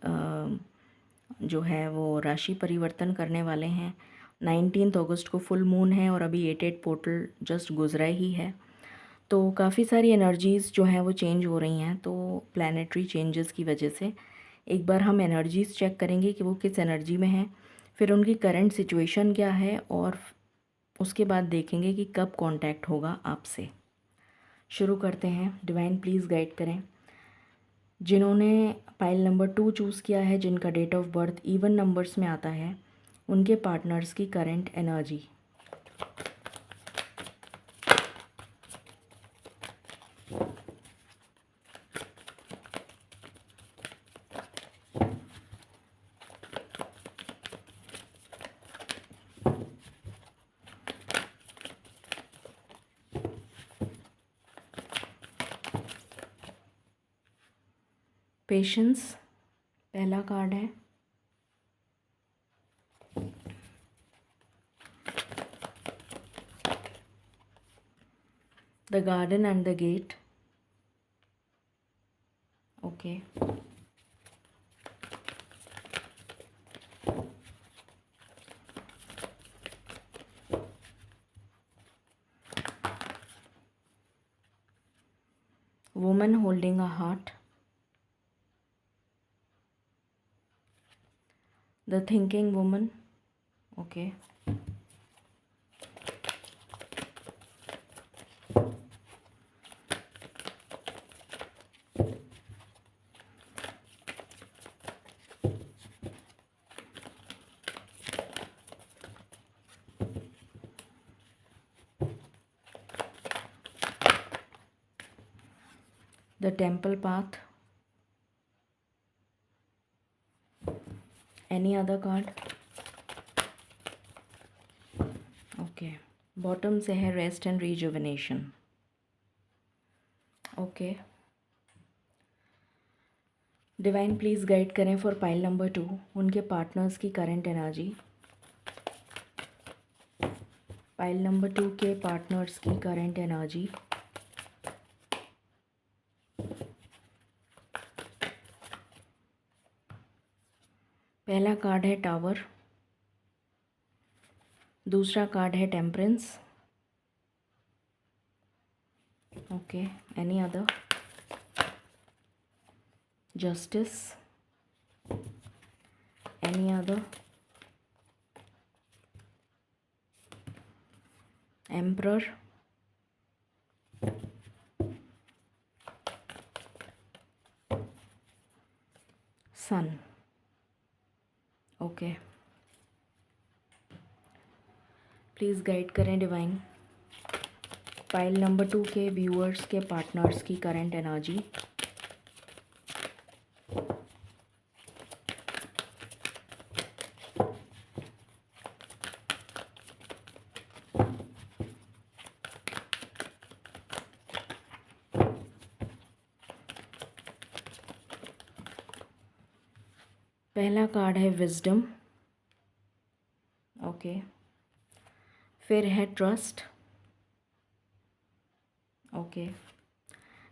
जो है वो राशि परिवर्तन करने वाले हैं। 19 अगस्त को फुल मून है और अभी 88 पोर्टल जस्ट गुजरा ही है। तो काफ़ी सारी एनर्जीज़ जो हैं वो चेंज हो रही हैं। तो प्लैनेटरी चेंजेस की वजह से एक बार हम एनर्जीज़ चेक करेंगे कि वो किस एनर्जी में हैं, फिर उनकी करंट सिचुएशन क्या है और उसके बाद देखेंगे कि कब कांटेक्ट होगा आपसे। शुरू करते हैं। डिवाइन प्लीज़ गाइड करें। जिन्होंने पाइल नंबर 2 चूज़ किया है, जिनका date of birth even numbers में आता है, उनके पार्टनर्स की करंट एनर्जी। पेशेंस पहला कार्ड है। The garden and the gate. Okay. Woman holding a heart. The thinking woman. Okay. The temple path. Any other card? Okay. Bottom से है rest and rejuvenation. Okay. Divine please guide करें for pile number 2 उनके partners की current energy. Pile number 2 के partners की current energy. पहला card है tower. दूसरा कार्ड है temperance. Okay. Any other? Justice. Any other? Emperor. Sun. Okay. Please guide करें डिवाइन पाइल नंबर 2 के व्यूअर्स के पार्टनर्स की करंट एनर्जी। पहला कार्ड है विजडम। ओके। फिर है ट्रस्ट। ओके।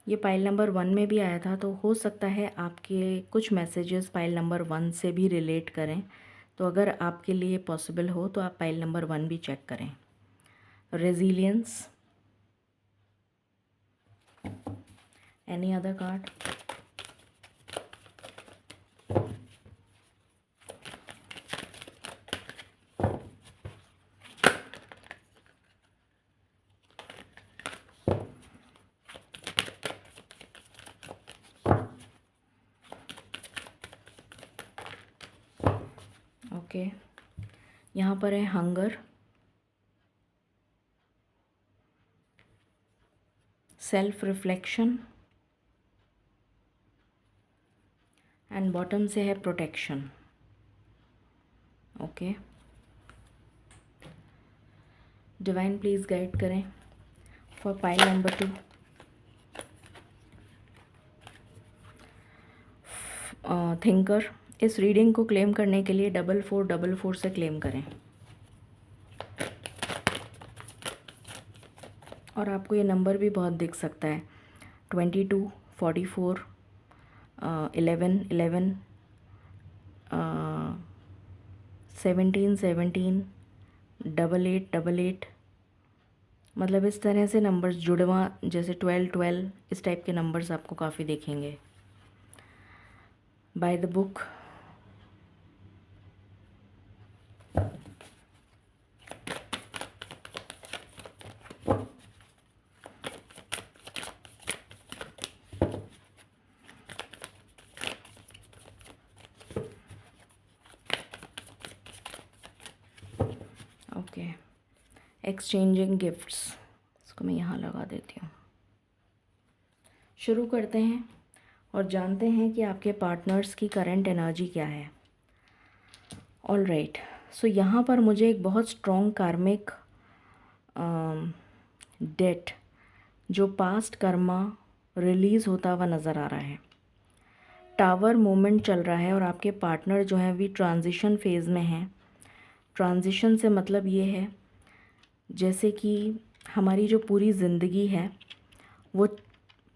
ये पाइल नंबर 1 में भी आया था, तो हो सकता है आपके कुछ मैसेजेस पाइल नंबर 1 से भी रिलेट करें। तो अगर आपके लिए पॉसिबल हो तो आप पाइल नंबर 1 भी चेक करें। Resilience. Any other card? Okay. यहाँ पर है hunger, self reflection and bottom से है protection. Okay. Divine please guide करें फॉर पाइल नंबर 2 थिंकर। इस रीडिंग को क्लेम करने के लिए 4444 से क्लेम करें। और आपको ये नंबर भी बहुत दिख सकता है 22, 44, 11, 11, 17, 17, 88, 88। मतलब इस तरह से नंबर्स जुड़वा जैसे 12, 12 इस टाइप के नंबर्स आपको काफ़ी देखेंगे। By the book. Exchanging gifts, इसको मैं यहाँ लगा देती हूँ। शुरू करते हैं और जानते हैं कि आपके पार्टनर्स की करंट एनर्जी क्या है। ऑल राइट, सो यहाँ पर मुझे एक बहुत स्ट्रॉन्ग कार्मिक डेट जो पास्ट कर्मा रिलीज़ होता हुआ नज़र आ रहा है। टावर मोमेंट चल रहा है और आपके पार्टनर जो हैं भी ट्रांजिशन फेज़ में हैं। ट्रांजिशन से मतलब ये है जैसे कि हमारी जो पूरी ज़िंदगी है वो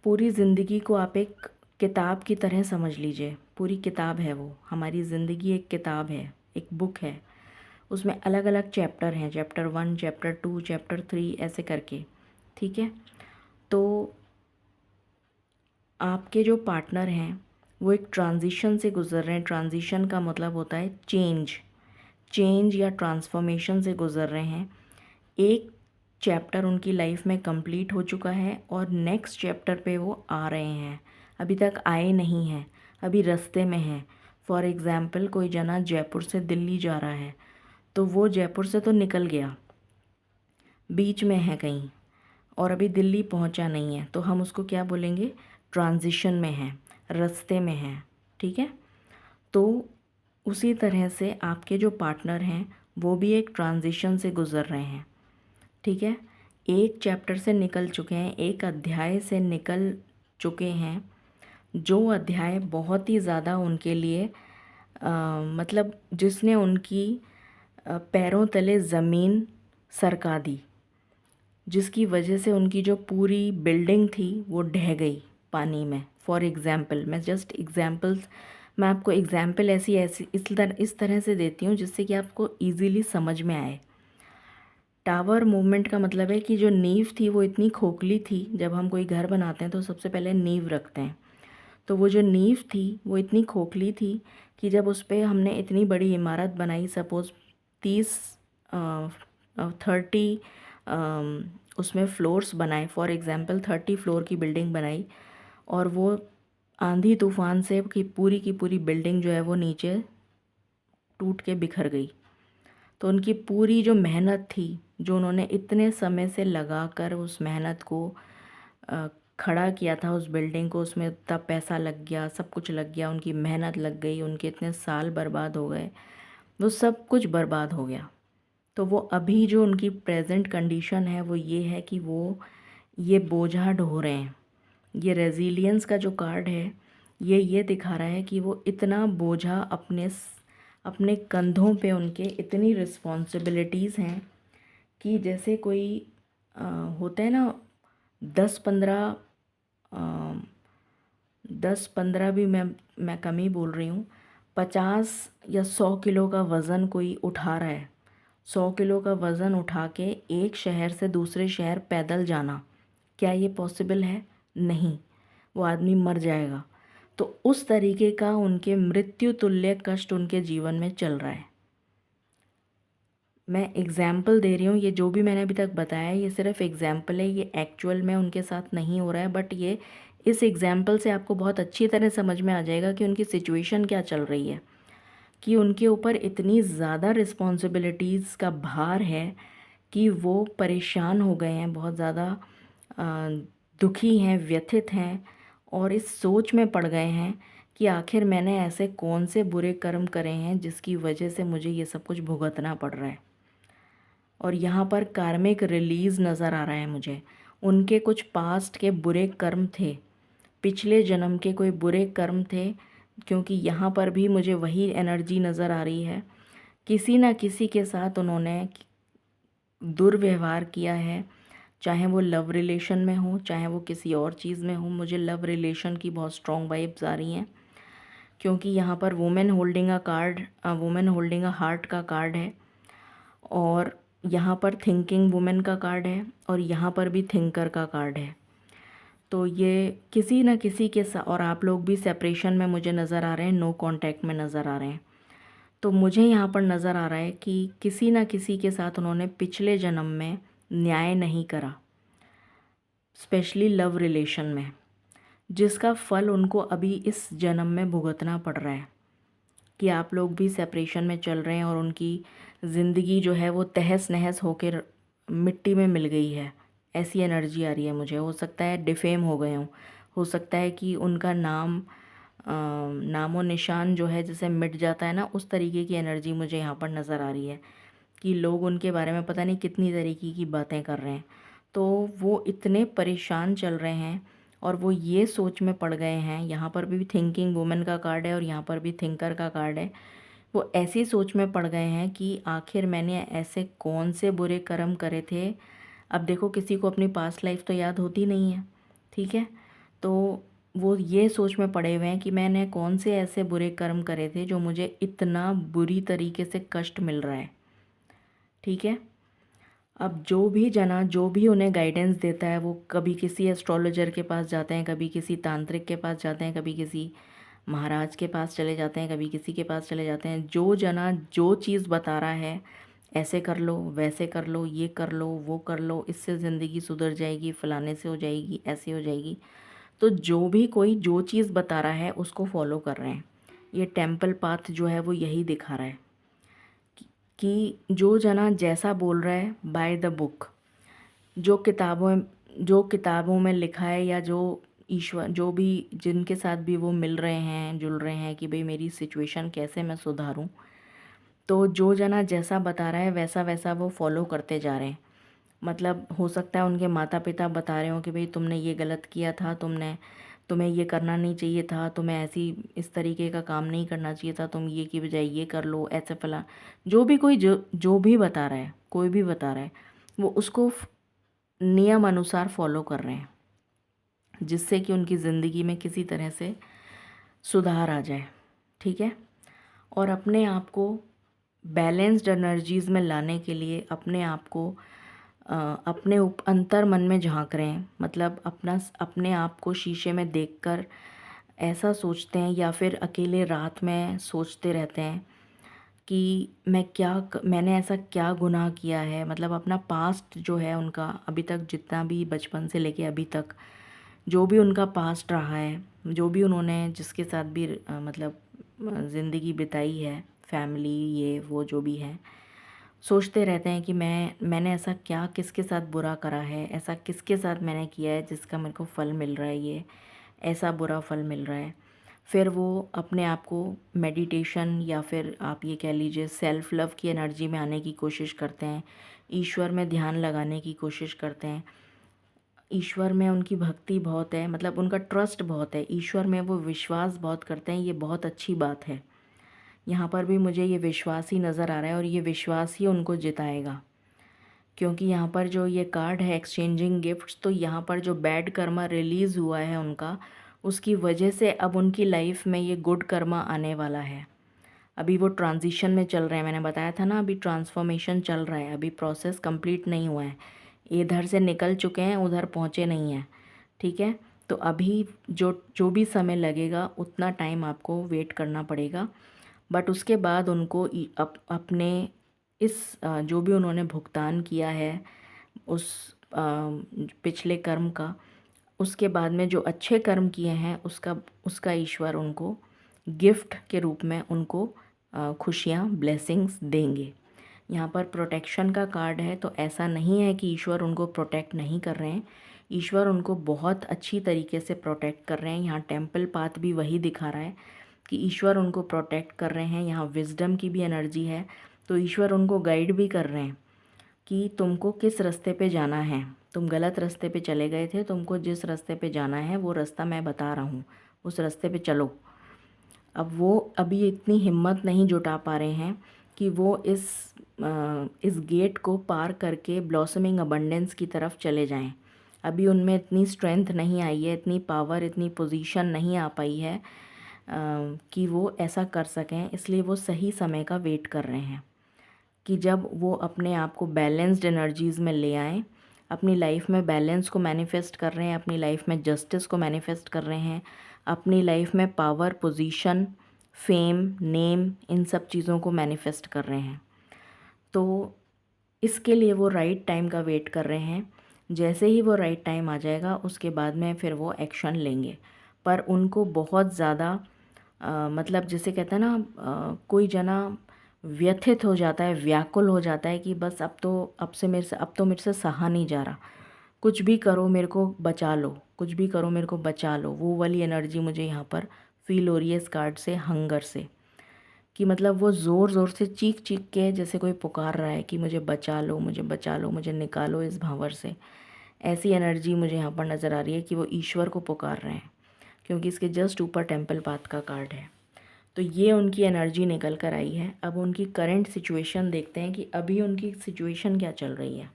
पूरी ज़िंदगी को आप एक किताब की तरह समझ लीजिए। पूरी किताब है वो, हमारी ज़िंदगी एक किताब है, एक बुक है। उसमें अलग अलग चैप्टर हैं, चैप्टर 1, चैप्टर 2, चैप्टर 3 ऐसे करके, ठीक है। तो आपके जो पार्टनर हैं वो एक ट्रांजिशन से गुज़र रहे हैं। ट्रांजिशन का मतलब होता है चेंज या ट्रांसफॉर्मेशन से गुज़र रहे हैं। एक चैप्टर उनकी लाइफ में कंप्लीट हो चुका है और नेक्स्ट चैप्टर पे वो आ रहे हैं, अभी तक आए नहीं हैं, अभी रास्ते में हैं। फॉर एग्ज़ाम्पल कोई जना जयपुर से दिल्ली जा रहा है तो वो जयपुर से तो निकल गया, बीच में है कहीं और अभी दिल्ली पहुंचा नहीं है, तो हम उसको क्या बोलेंगे? ट्रांजिशन में है, रास्ते में है, ठीक है। तो उसी तरह से आपके जो पार्टनर हैं वो भी एक ट्रांजिशन से गुज़र रहे हैं, ठीक है। एक चैप्टर से निकल चुके हैं, एक अध्याय से निकल चुके हैं, जो अध्याय बहुत ही ज़्यादा उनके लिए मतलब जिसने उनकी पैरों तले ज़मीन सरका दी, जिसकी वजह से उनकी जो पूरी बिल्डिंग थी वो ढह गई पानी में। फॉर एग्ज़ाम्पल, मैं आपको एग्ज़ाम्पल ऐसी इस तरह से देती हूँ जिससे कि आपको ईज़िली समझ में आए। टावर मूवमेंट का मतलब है कि जो नींव थी वो इतनी खोखली थी। जब हम कोई घर बनाते हैं तो सबसे पहले नींव रखते हैं, तो वो जो नींव थी वो इतनी खोखली थी कि जब उस पर हमने इतनी बड़ी इमारत बनाई, सपोज़ 30 उसमें फ्लोर्स बनाए, फॉर एग्ज़ाम्पल 30 फ्लोर की बिल्डिंग बनाई और वो आंधी तूफ़ान से की पूरी बिल्डिंग जो है वो नीचे टूट के बिखर गई। तो उनकी पूरी जो मेहनत थी, जो उन्होंने इतने समय से लगाकर उस मेहनत को खड़ा किया था, उस बिल्डिंग को, उसमें इतना पैसा लग गया, सब कुछ लग गया, उनकी मेहनत लग गई, उनके इतने साल बर्बाद हो गए, वो सब कुछ बर्बाद हो गया। तो वो अभी जो उनकी प्रेजेंट कंडीशन है वो ये है कि वो ये बोझा ढो रहे हैं। ये रेजिलियंस का जो कार्ड है ये दिखा रहा है कि वो इतना बोझा अपने कंधों पे, उनके इतनी रिस्पॉन्सिबिलिटीज़ हैं कि जैसे कोई होता है ना 10-15 10-15 भी मैं कम ही बोल रही हूँ, 50 या 100 किलो का वज़न कोई उठा रहा है। 100 किलो का वज़न उठा के एक शहर से दूसरे शहर पैदल जाना, क्या ये पॉसिबल है? नहीं, वो आदमी मर जाएगा। तो उस तरीके का उनके मृत्यु तुल्य कष्ट उनके जीवन में चल रहा है। मैं एग्ज़ाम्पल दे रही हूँ, ये जो भी मैंने अभी तक बताया ये सिर्फ एग्ज़ाम्पल है, ये एक्चुअल में उनके साथ नहीं हो रहा है, बट ये इस एग्ज़ाम्पल से आपको बहुत अच्छी तरह समझ में आ जाएगा कि उनकी सिचुएशन क्या चल रही है, कि उनके ऊपर इतनी ज़्यादा रिस्पॉन्सिबिलिटीज़ का भार है कि वो परेशान हो गए हैं, बहुत ज़्यादा दुखी हैं, व्यथित हैं और इस सोच में पड़ गए हैं कि आखिर मैंने ऐसे कौन से बुरे कर्म करे हैं जिसकी वजह से मुझे ये सब कुछ भुगतना पड़ रहा है। और यहाँ पर कार्मिक रिलीज़ नज़र आ रहा है मुझे। उनके कुछ पास्ट के बुरे कर्म थे, पिछले जन्म के कोई बुरे कर्म थे, क्योंकि यहाँ पर भी मुझे वही एनर्जी नज़र आ रही है। किसी न किसी के साथ उन्होंने दुर्व्यवहार किया है, चाहे वो लव रिलेशन में हो, चाहे वो किसी और चीज़ में हो। मुझे लव रिलेशन की बहुत स्ट्रॉन्ग वाइब्स आ रही हैं, क्योंकि यहाँ पर वुमेन होल्डिंग अ हार्ट का कार्ड है और यहाँ पर थिंकिंग वुमेन का कार्ड है और यहाँ पर भी थिंकर का कार्ड है। तो ये किसी न किसी के साथ, और आप लोग भी सेपरेशन में मुझे नज़र आ रहे हैं, नो कांटेक्ट में नज़र आ रहे हैं। तो मुझे यहाँ पर नज़र आ रहा है कि किसी न किसी के साथ उन्होंने पिछले जन्म में न्याय नहीं करा, स्पेशली लव रिलेशन में, जिसका फल उनको अभी इस जन्म में भुगतना पड़ रहा है। कि आप लोग भी सेपरेशन में चल रहे हैं और उनकी ज़िंदगी जो है वो तहस नहस होकर मिट्टी में मिल गई है, ऐसी एनर्जी आ रही है मुझे। हो सकता है डिफेम हो गए हों, हो सकता है कि उनका नामो निशान जो है जैसे मिट जाता है ना, उस तरीके की एनर्जी मुझे यहाँ पर नज़र आ रही है कि लोग उनके बारे में पता नहीं कितनी तरीके की बातें कर रहे हैं। तो वो इतने परेशान चल रहे हैं और वो ये सोच में पड़ गए हैं। यहाँ पर भी थिंकिंग वुमेन का कार्ड है और यहाँ पर भी थिंकर का कार्ड है। वो ऐसी सोच में पड़ गए हैं कि आखिर मैंने ऐसे कौन से बुरे कर्म करे थे। अब देखो, किसी को अपनी पास्ट लाइफ तो याद होती नहीं है, ठीक है। तो वो ये सोच में पड़े हुए हैं कि मैंने कौन से ऐसे बुरे कर्म करे थे जो मुझे इतना बुरी तरीके से कष्ट मिल रहा है, ठीक है। अब जो भी जना, जो भी उन्हें गाइडेंस देता है, वो कभी किसी एस्ट्रोलॉजर के पास जाते हैं, कभी किसी तांत्रिक के पास जाते हैं, कभी किसी महाराज के पास चले जाते हैं, कभी किसी के पास चले जाते हैं। जो जना जो चीज़ बता रहा है, ऐसे कर लो, वैसे कर लो, ये कर लो, वो कर लो, इससे ज़िंदगी सुधर जाएगी, फलाने से हो जाएगी, ऐसे हो जाएगी। तो जो भी कोई जो चीज़ बता रहा है उसको फॉलो कर रहे हैं। ये टेम्पल पाथ जो है वो यही दिखा रहा है कि जो जना जैसा बोल रहा है बाय द बुक, जो किताबों में लिखा है, या जो ईश्वर, जो भी जिनके साथ भी वो मिल रहे हैं, जुल रहे हैं कि भाई मेरी सिचुएशन कैसे मैं सुधारूं, तो जो जना जैसा बता रहा है वैसा वैसा वो फॉलो करते जा रहे हैं। मतलब हो सकता है उनके माता पिता बता रहे हो कि भाई तुमने ये गलत किया था, तुम्हें ये करना नहीं चाहिए था, तुम्हें ऐसी इस तरीके का काम नहीं करना चाहिए था, तुम ये की बजाय ये कर लो, ऐसे फला। जो भी कोई जो भी बता रहा है, कोई भी बता रहा है, वो उसको नियम अनुसार फॉलो कर रहे हैं, जिससे कि उनकी ज़िंदगी में किसी तरह से सुधार आ जाए, ठीक है। और अपने आप को बैलेंस्ड एनर्जीज़ में लाने के लिए अपने आप को अपने अंतर मन में झांक रहे हैं। मतलब अपने आप को शीशे में देखकर ऐसा सोचते हैं, या फिर अकेले रात में सोचते रहते हैं कि मैंने ऐसा क्या गुनाह किया है। मतलब अपना पास्ट जो है उनका, अभी तक जितना भी बचपन से लेके अभी तक जो भी उनका पास्ट रहा है, जो भी उन्होंने जिसके साथ भी मतलब ज़िंदगी बिताई है, फैमिली ये वो जो भी है, सोचते रहते हैं कि मैंने ऐसा क्या किसके साथ बुरा करा है, ऐसा किसके साथ मैंने किया है जिसका मेरे को फल मिल रहा है, ये ऐसा बुरा फल मिल रहा है। फिर वो अपने आप को मेडिटेशन, या फिर आप ये कह लीजिए सेल्फ़ लव की एनर्जी में आने की कोशिश करते हैं, ईश्वर में ध्यान लगाने की कोशिश करते हैं। ईश्वर में उनकी भक्ति बहुत है, मतलब उनका ट्रस्ट बहुत है, ईश्वर में वो विश्वास बहुत करते हैं। ये बहुत अच्छी बात है। यहाँ पर भी मुझे ये विश्वास ही नज़र आ रहा है, और ये विश्वास ही उनको जिताएगा। क्योंकि यहाँ पर जो ये कार्ड है एक्सचेंजिंग गिफ्ट्स, तो यहाँ पर जो बैड कर्मा रिलीज़ हुआ है उनका, उसकी वजह से अब उनकी लाइफ में ये गुड कर्मा आने वाला है। अभी वो ट्रांजिशन में चल रहे हैं, मैंने बताया था ना, अभी ट्रांसफॉर्मेशन चल रहा है, अभी प्रोसेस कंप्लीट नहीं हुआ है। इधर से निकल चुके हैं, उधर पहुँचे नहीं हैं, ठीक है। तो अभी जो जो भी समय लगेगा उतना टाइम आपको वेट करना पड़ेगा। बट उसके बाद उनको अपने इस जो भी उन्होंने भुगतान किया है उस पिछले कर्म का, उसके बाद में जो अच्छे कर्म किए हैं उसका ईश्वर उनको गिफ्ट के रूप में उनको खुशियाँ, ब्लेसिंग्स देंगे। यहाँ पर प्रोटेक्शन का कार्ड है, तो ऐसा नहीं है कि ईश्वर उनको प्रोटेक्ट नहीं कर रहे हैं। ईश्वर उनको बहुत अच्छी तरीके से प्रोटेक्ट कर रहे हैं। यहाँ टेम्पल पाथ भी वही दिखा रहा है कि ईश्वर उनको प्रोटेक्ट कर रहे हैं। यहाँ विजडम की भी एनर्जी है, तो ईश्वर उनको गाइड भी कर रहे हैं कि तुमको किस रास्ते पे जाना है। तुम गलत रास्ते पे चले गए थे, तुमको जिस रास्ते पे जाना है वो रास्ता मैं बता रहा हूँ, उस रास्ते पे चलो। अब वो अभी इतनी हिम्मत नहीं जुटा पा रहे हैं कि वो इस गेट को पार करके ब्लॉसमिंग अबंडेंस की तरफ चले जाएं। अभी उनमें इतनी स्ट्रेंथ नहीं आई है, इतनी पावर, इतनी पोजीशन नहीं आ पाई है कि वो ऐसा कर सकें। इसलिए वो सही समय का वेट कर रहे हैं कि जब वो अपने आप को बैलेंस्ड एनर्जीज़ में ले आएँ, अपनी लाइफ में बैलेंस को मैनिफेस्ट कर रहे हैं, अपनी लाइफ में जस्टिस को मैनिफेस्ट कर रहे हैं, अपनी लाइफ में पावर, पोजीशन, फेम, नेम, इन सब चीज़ों को मैनिफेस्ट कर रहे हैं। तो इसके लिए वो राइट टाइम का वेट कर रहे हैं। जैसे ही वो राइट टाइम आ जाएगा उसके बाद में फिर वो एक्शन लेंगे। पर उनको बहुत ज़्यादा मतलब जैसे कहते हैं ना, कोई जना व्यथित हो जाता है, व्याकुल हो जाता है कि बस अब तो मेरे से सहा नहीं जा रहा, कुछ भी करो मेरे को बचा लो, कुछ भी करो मेरे को बचा लो। वो वाली एनर्जी मुझे यहाँ पर फील हो रही है इस कार्ड से, हंगर से, कि मतलब वो ज़ोर ज़ोर से चीख चीख के जैसे कोई पुकार रहा है कि मुझे बचा लो, मुझे बचा लो, मुझे निकालो इस भंवर से। ऐसी एनर्जी मुझे यहाँ पर नज़र आ रही है कि वो ईश्वर को पुकार रहे हैं, क्योंकि इसके जस्ट ऊपर टेम्पल पाथ का कार्ड है। तो ये उनकी एनर्जी निकल कर आई है। अब उनकी करंट सिचुएशन देखते हैं कि अभी उनकी सिचुएशन क्या चल रही है।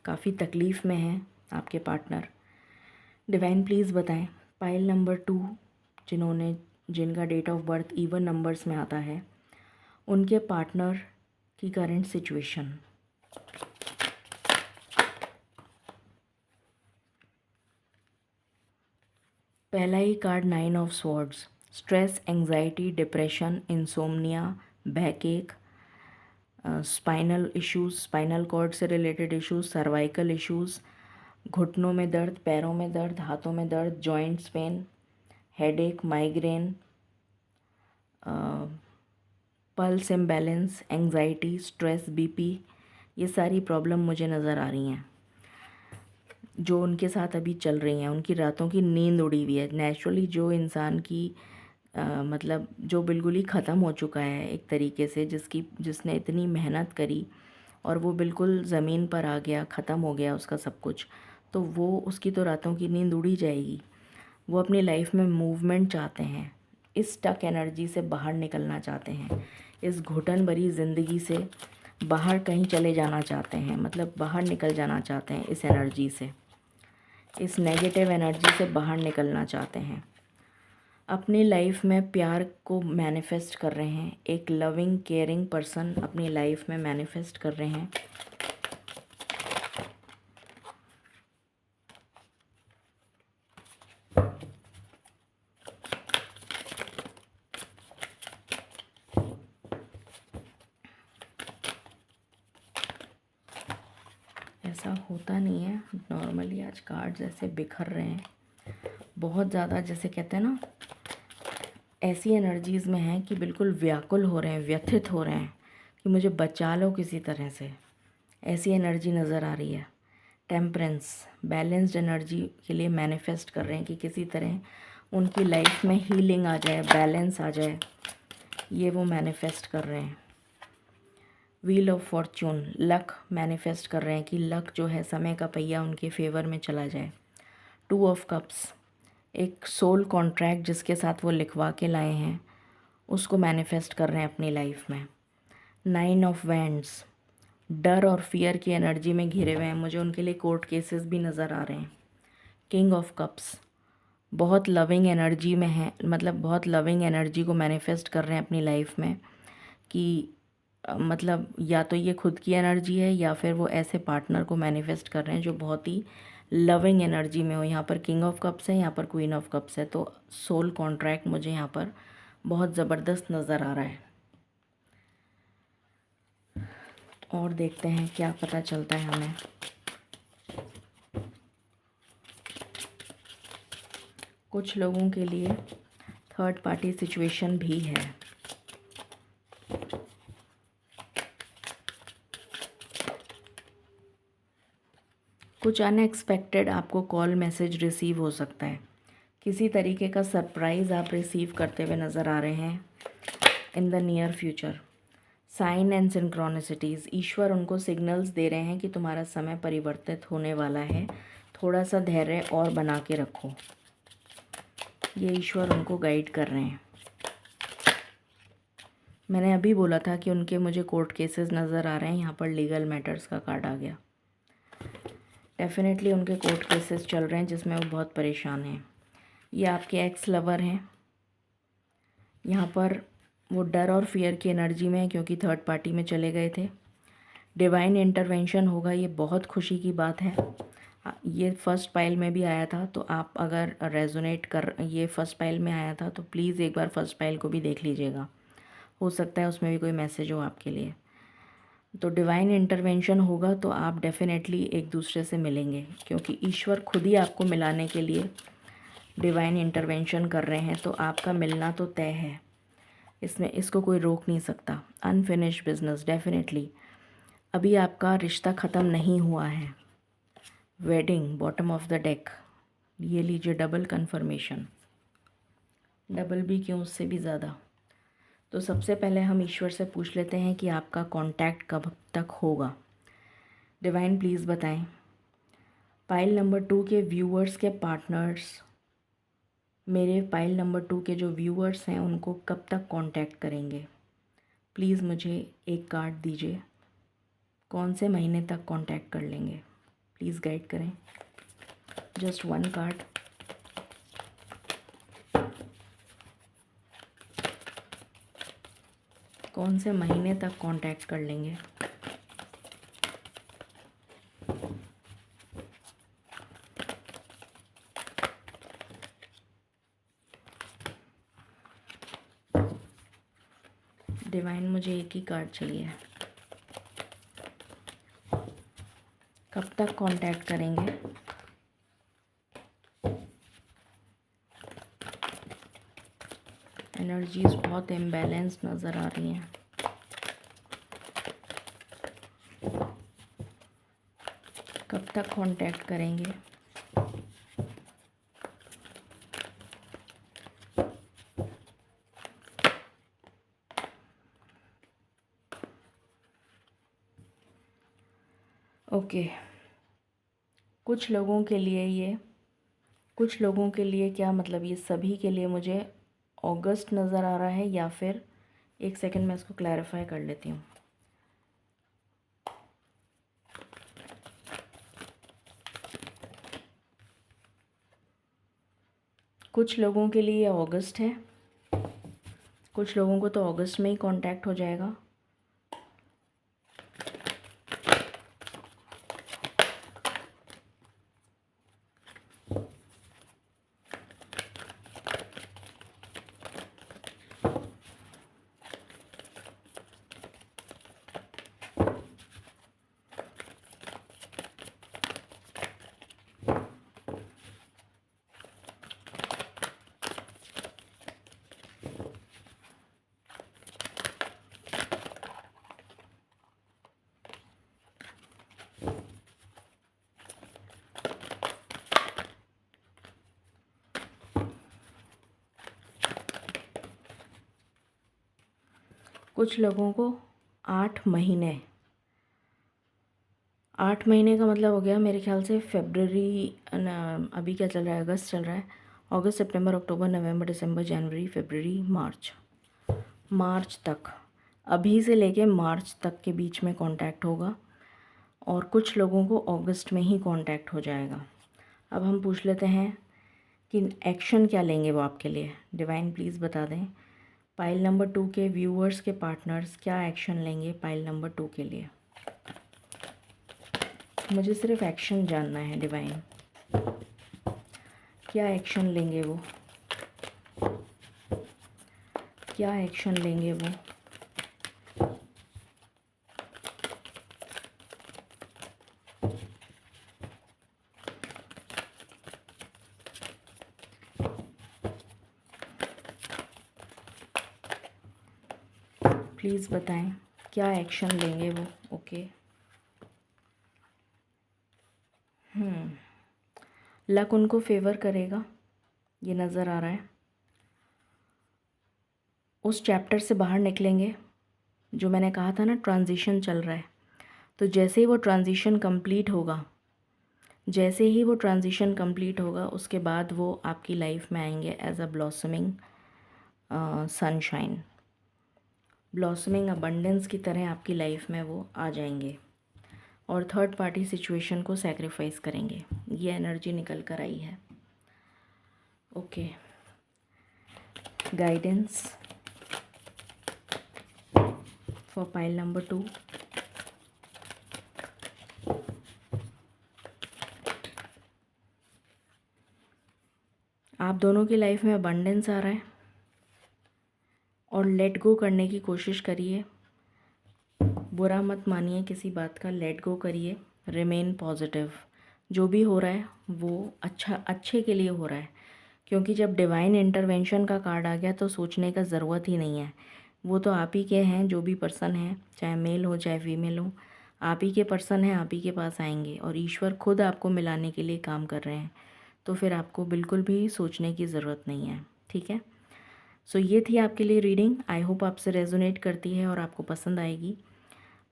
काफ़ी तकलीफ़ में है आपके पार्टनर। डिवाइन प्लीज़ बताएं, पाइल नंबर 2 जिनका date of birth even numbers में आता है, उनके पार्टनर की करंट सिचुएशन। पहला ही card 9 of swords, stress, anxiety, depression, insomnia, backache, spinal issues, spinal cord से रिलेटेड इश्यूज़, सर्वाइकल इश्यूज़, घुटनों में दर्द, पैरों में दर्द, हाथों में दर्द, joints pain, headache, migraine, pulse imbalance, anxiety, stress, BP, ये सारी प्रॉब्लम मुझे नज़र आ रही हैं जो उनके साथ अभी चल रही हैं। उनकी रातों की नींद उड़ी हुई है। नेचुरली जो इंसान की मतलब जो बिल्कुल ही ख़त्म हो चुका है एक तरीके से, जिसने इतनी मेहनत करी और वो बिल्कुल ज़मीन पर आ गया, ख़त्म हो गया उसका सब कुछ, तो वो उसकी तो रातों की नींद उड़ी जाएगी। वो अपनी लाइफ में मूवमेंट चाहते हैं, इस स्टक एनर्जी से बाहर निकलना चाहते हैं, इस घुटन भरी ज़िंदगी से बाहर कहीं चले जाना चाहते हैं, मतलब बाहर निकल जाना चाहते हैं इस एनर्जी से, इस नेगेटिव एनर्जी से बाहर निकलना चाहते हैं। अपनी लाइफ में प्यार को मैनिफेस्ट कर रहे हैं, एक लविंग केयरिंग पर्सन अपनी लाइफ में मैनिफेस्ट कर रहे हैं। ऐसा होता नहीं है नॉर्मली, आज कार्ड्स ऐसे बिखर रहे हैं बहुत ज़्यादा, जैसे कहते हैं ना, ऐसी एनर्जीज़ में हैं कि बिल्कुल व्याकुल हो रहे हैं, व्यथित हो रहे हैं कि मुझे बचा लो किसी तरह से, ऐसी एनर्जी नज़र आ रही है। टेम्परेंस, बैलेंस्ड एनर्जी के लिए मैनिफेस्ट कर रहे हैं कि किसी तरह उनकी लाइफ में हीलिंग आ जाए, बैलेंस आ जाए, ये वो मैनिफेस्ट कर रहे हैं। Wheel of Fortune, luck manifest कर रहे हैं कि लक जो है, समय का पहिया उनके फेवर में चला जाए। 2 ऑफ कप्स, एक सोल कॉन्ट्रैक्ट जिसके साथ वो लिखवा के लाए हैं, उसको मैनिफेस्ट कर रहे हैं अपनी लाइफ में। 9 ऑफ वैंड्स, डर और फियर की एनर्जी में घिरे हुए हैं, मुझे उनके लिए कोर्ट केसेस भी नज़र आ रहे हैं। किंग ऑफ कप्स, बहुत लविंग एनर्जी में है, मतलब बहुत लविंग एनर्जी को मैनिफेस्ट कर रहे हैं अपनी लाइफ में कि मतलब या तो ये खुद की एनर्जी है या फिर वो ऐसे पार्टनर को मैनिफेस्ट कर रहे हैं जो बहुत ही लविंग एनर्जी में हो। यहाँ पर किंग ऑफ कप्स है, यहाँ पर क्वीन ऑफ कप्स है, तो सोल कॉन्ट्रैक्ट मुझे यहाँ पर बहुत ज़बरदस्त नज़र आ रहा है। और देखते हैं क्या पता चलता है हमें। कुछ लोगों के लिए थर्ड पार्टी सिचुएशन भी है। कुछ अनएक्सपेक्टेड आपको कॉल मैसेज रिसीव हो सकता है, किसी तरीके का सरप्राइज़ आप रिसीव करते हुए नज़र आ रहे हैं in the near future. Sign and synchronicities, ईश्वर उनको सिग्नल्स दे रहे हैं कि तुम्हारा समय परिवर्तित होने वाला है, थोड़ा सा धैर्य और बना के रखो, ये ईश्वर उनको गाइड कर रहे हैं। मैंने अभी बोला था कि उनके मुझे कोर्ट केसेस नज़र आ रहे हैं, यहाँ पर लीगल मैटर्स का कार्ड आ गया। डेफिनेटली उनके कोर्ट केसेस चल रहे हैं जिसमें वो बहुत परेशान हैं। ये आपके एक्स लवर हैं, यहाँ पर वो डर और फियर की एनर्जी में है क्योंकि थर्ड पार्टी में चले गए थे। डिवाइन इंटरवेंशन होगा, ये बहुत खुशी की बात है। ये फर्स्ट पाइल में भी आया था, तो आप अगर रेजोनेट कर, ये फर्स्ट पाइल में आया था तो प्लीज़ एक बार फर्स्ट पाइल को भी देख लीजिएगा, हो सकता है उसमें भी कोई मैसेज हो आपके लिए। तो डिवाइन इंटरवेंशन होगा तो आप डेफिनेटली एक दूसरे से मिलेंगे, क्योंकि ईश्वर खुद ही आपको मिलाने के लिए डिवाइन इंटरवेंशन कर रहे हैं, तो आपका मिलना तो तय है। इसमें इसको कोई रोक नहीं सकता। अनफिनिश्ड बिजनेस डेफिनेटली, अभी आपका रिश्ता ख़त्म नहीं हुआ है। Wedding bottom of the deck, ये लीजिए डबल कन्फर्मेशन, डबल भी क्यों, उससे भी ज़्यादा। तो सबसे पहले हम ईश्वर से पूछ लेते हैं कि आपका कांटेक्ट कब तक होगा। डिवाइन प्लीज़ बताएं। पाइल नंबर 2 के व्यूअर्स के पार्टनर्स, मेरे पाइल नंबर 2 के जो व्यूअर्स हैं उनको कब तक कांटेक्ट करेंगे। प्लीज़ मुझे एक कार्ड दीजिए, कौन से महीने तक कांटेक्ट कर लेंगे। प्लीज़ गाइड करें, जस्ट वन कार्ड। कौन से महीने तक कांटेक्ट कर लेंगे। डिवाइन मुझे एक ही कार्ड चाहिए, कब तक कांटेक्ट करेंगे। एनर्जीज बहुत इम्बैलेंस नज़र आ रही हैं। कब तक कांटेक्ट करेंगे। ओके, कुछ लोगों के लिए ये, कुछ लोगों के लिए क्या मतलब, ये सभी के लिए मुझे अगस्त नज़र आ रहा है, या फिर एक सेकंड में इसको क्लैरिफाई कर लेती हूँ। कुछ लोगों के लिए अगस्त है, कुछ लोगों को तो अगस्त में ही कांटेक्ट हो जाएगा। कुछ लोगों को 8 महीने, 8 महीने का मतलब हो गया मेरे ख्याल से फरवरी, अभी क्या चल रहा है, अगस्त चल रहा है। अगस्त, सितंबर, अक्टूबर, नवंबर, दिसंबर, जनवरी, फरवरी, मार्च, मार्च तक, अभी से लेके मार्च तक के बीच में कांटेक्ट होगा। और कुछ लोगों को अगस्त में ही कांटेक्ट हो जाएगा। अब हम पूछ लेते हैं कि एक्शन क्या लेंगे वो आपके लिए। डिवाइन प्लीज़ बता दें, पाइल नंबर 2 के व्यूअर्स के पार्टनर्स क्या एक्शन लेंगे पाइल नंबर 2 के लिए। मुझे सिर्फ एक्शन जानना है डिवाइन, क्या एक्शन लेंगे वो, क्या एक्शन लेंगे वो। प्लीज़ बताएं क्या एक्शन लेंगे वो। ओके, लक उनको फेवर करेगा, ये नज़र आ रहा है। उस चैप्टर से बाहर निकलेंगे जो मैंने कहा था ना, ट्रांजिशन चल रहा है। तो जैसे ही वो ट्रांजिशन कंप्लीट होगा, जैसे ही वो ट्रांजिशन कंप्लीट होगा उसके बाद वो आपकी लाइफ में आएंगे as a blossoming sunshine, blossoming abundance की तरह आपकी लाइफ में वो आ जाएंगे और थर्ड पार्टी सिचुएशन को सैक्रिफाइस करेंगे। ये एनर्जी निकल कर आई है। Okay, guidance for pile number 2। आप दोनों की लाइफ में अबंडेंस आ रहा है और लेट गो करने की कोशिश करिए। बुरा मत मानिए किसी बात का, लेट गो करिए, रिमेन पॉजिटिव। जो भी हो रहा है वो अच्छे के लिए हो रहा है, क्योंकि जब डिवाइन इंटरवेंशन का कार्ड आ गया तो सोचने का ज़रूरत ही नहीं है। वो तो आप ही के हैं, जो भी पर्सन है, चाहे मेल हो चाहे फीमेल हो, आप ही के पर्सन हैं, आप ही के पास आएंगे और ईश्वर खुद आपको मिलाने के लिए काम कर रहे हैं। तो फिर आपको बिल्कुल भी सोचने की ज़रूरत नहीं है। ठीक है। सो ये थी आपके लिए रीडिंग। आई होप आपसे रेजोनेट करती है और आपको पसंद आएगी।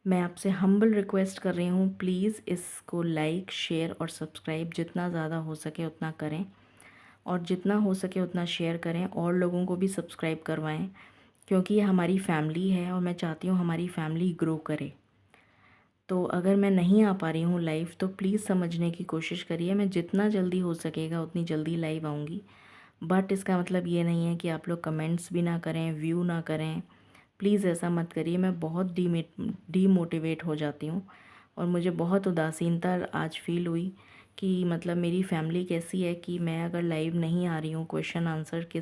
मैं आपसे हम्बल रिक्वेस्ट कर रही हूँ, प्लीज़ इसको लाइक, शेयर और सब्सक्राइब जितना ज़्यादा हो सके उतना करें, और जितना हो सके उतना शेयर करें, और लोगों को भी सब्सक्राइब करवाएं, क्योंकि ये हमारी फैमिली है और मैं चाहती हूँ हमारी फैमिली ग्रो करे। तो अगर मैं नहीं आ पा रही हूँ लाइव तो प्लीज़ समझने की कोशिश करिए। मैं जितना जल्दी हो सकेगा उतनी जल्दी लाइव आऊँगी, बट इसका मतलब ये नहीं है कि आप लोग कमेंट्स भी ना करें, व्यू ना करें। प्लीज़ ऐसा मत करिए। मैं बहुत डीमोटिवेट हो जाती हूँ और मुझे बहुत उदासीनता आज फील हुई कि मतलब मेरी फैमिली कैसी है कि मैं अगर लाइव नहीं आ रही हूँ, क्वेश्चन आंसर के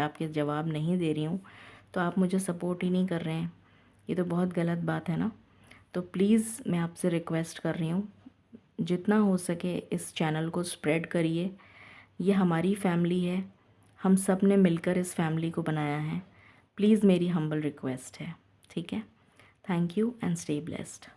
आपके जवाब नहीं दे रही हूँ, तो आप मुझे सपोर्ट ही नहीं कर रहे हैं। ये तो बहुत गलत बात है ना। तो प्लीज़ मैं आपसे रिक्वेस्ट कर रही हूँ, जितना हो सके इस चैनल को स्प्रेड करिए। ये हमारी फैमिली है, हम सब ने मिलकर इस फैमिली को बनाया है। प्लीज़ मेरी हम्बल रिक्वेस्ट है। ठीक है। Thank you and stay blessed.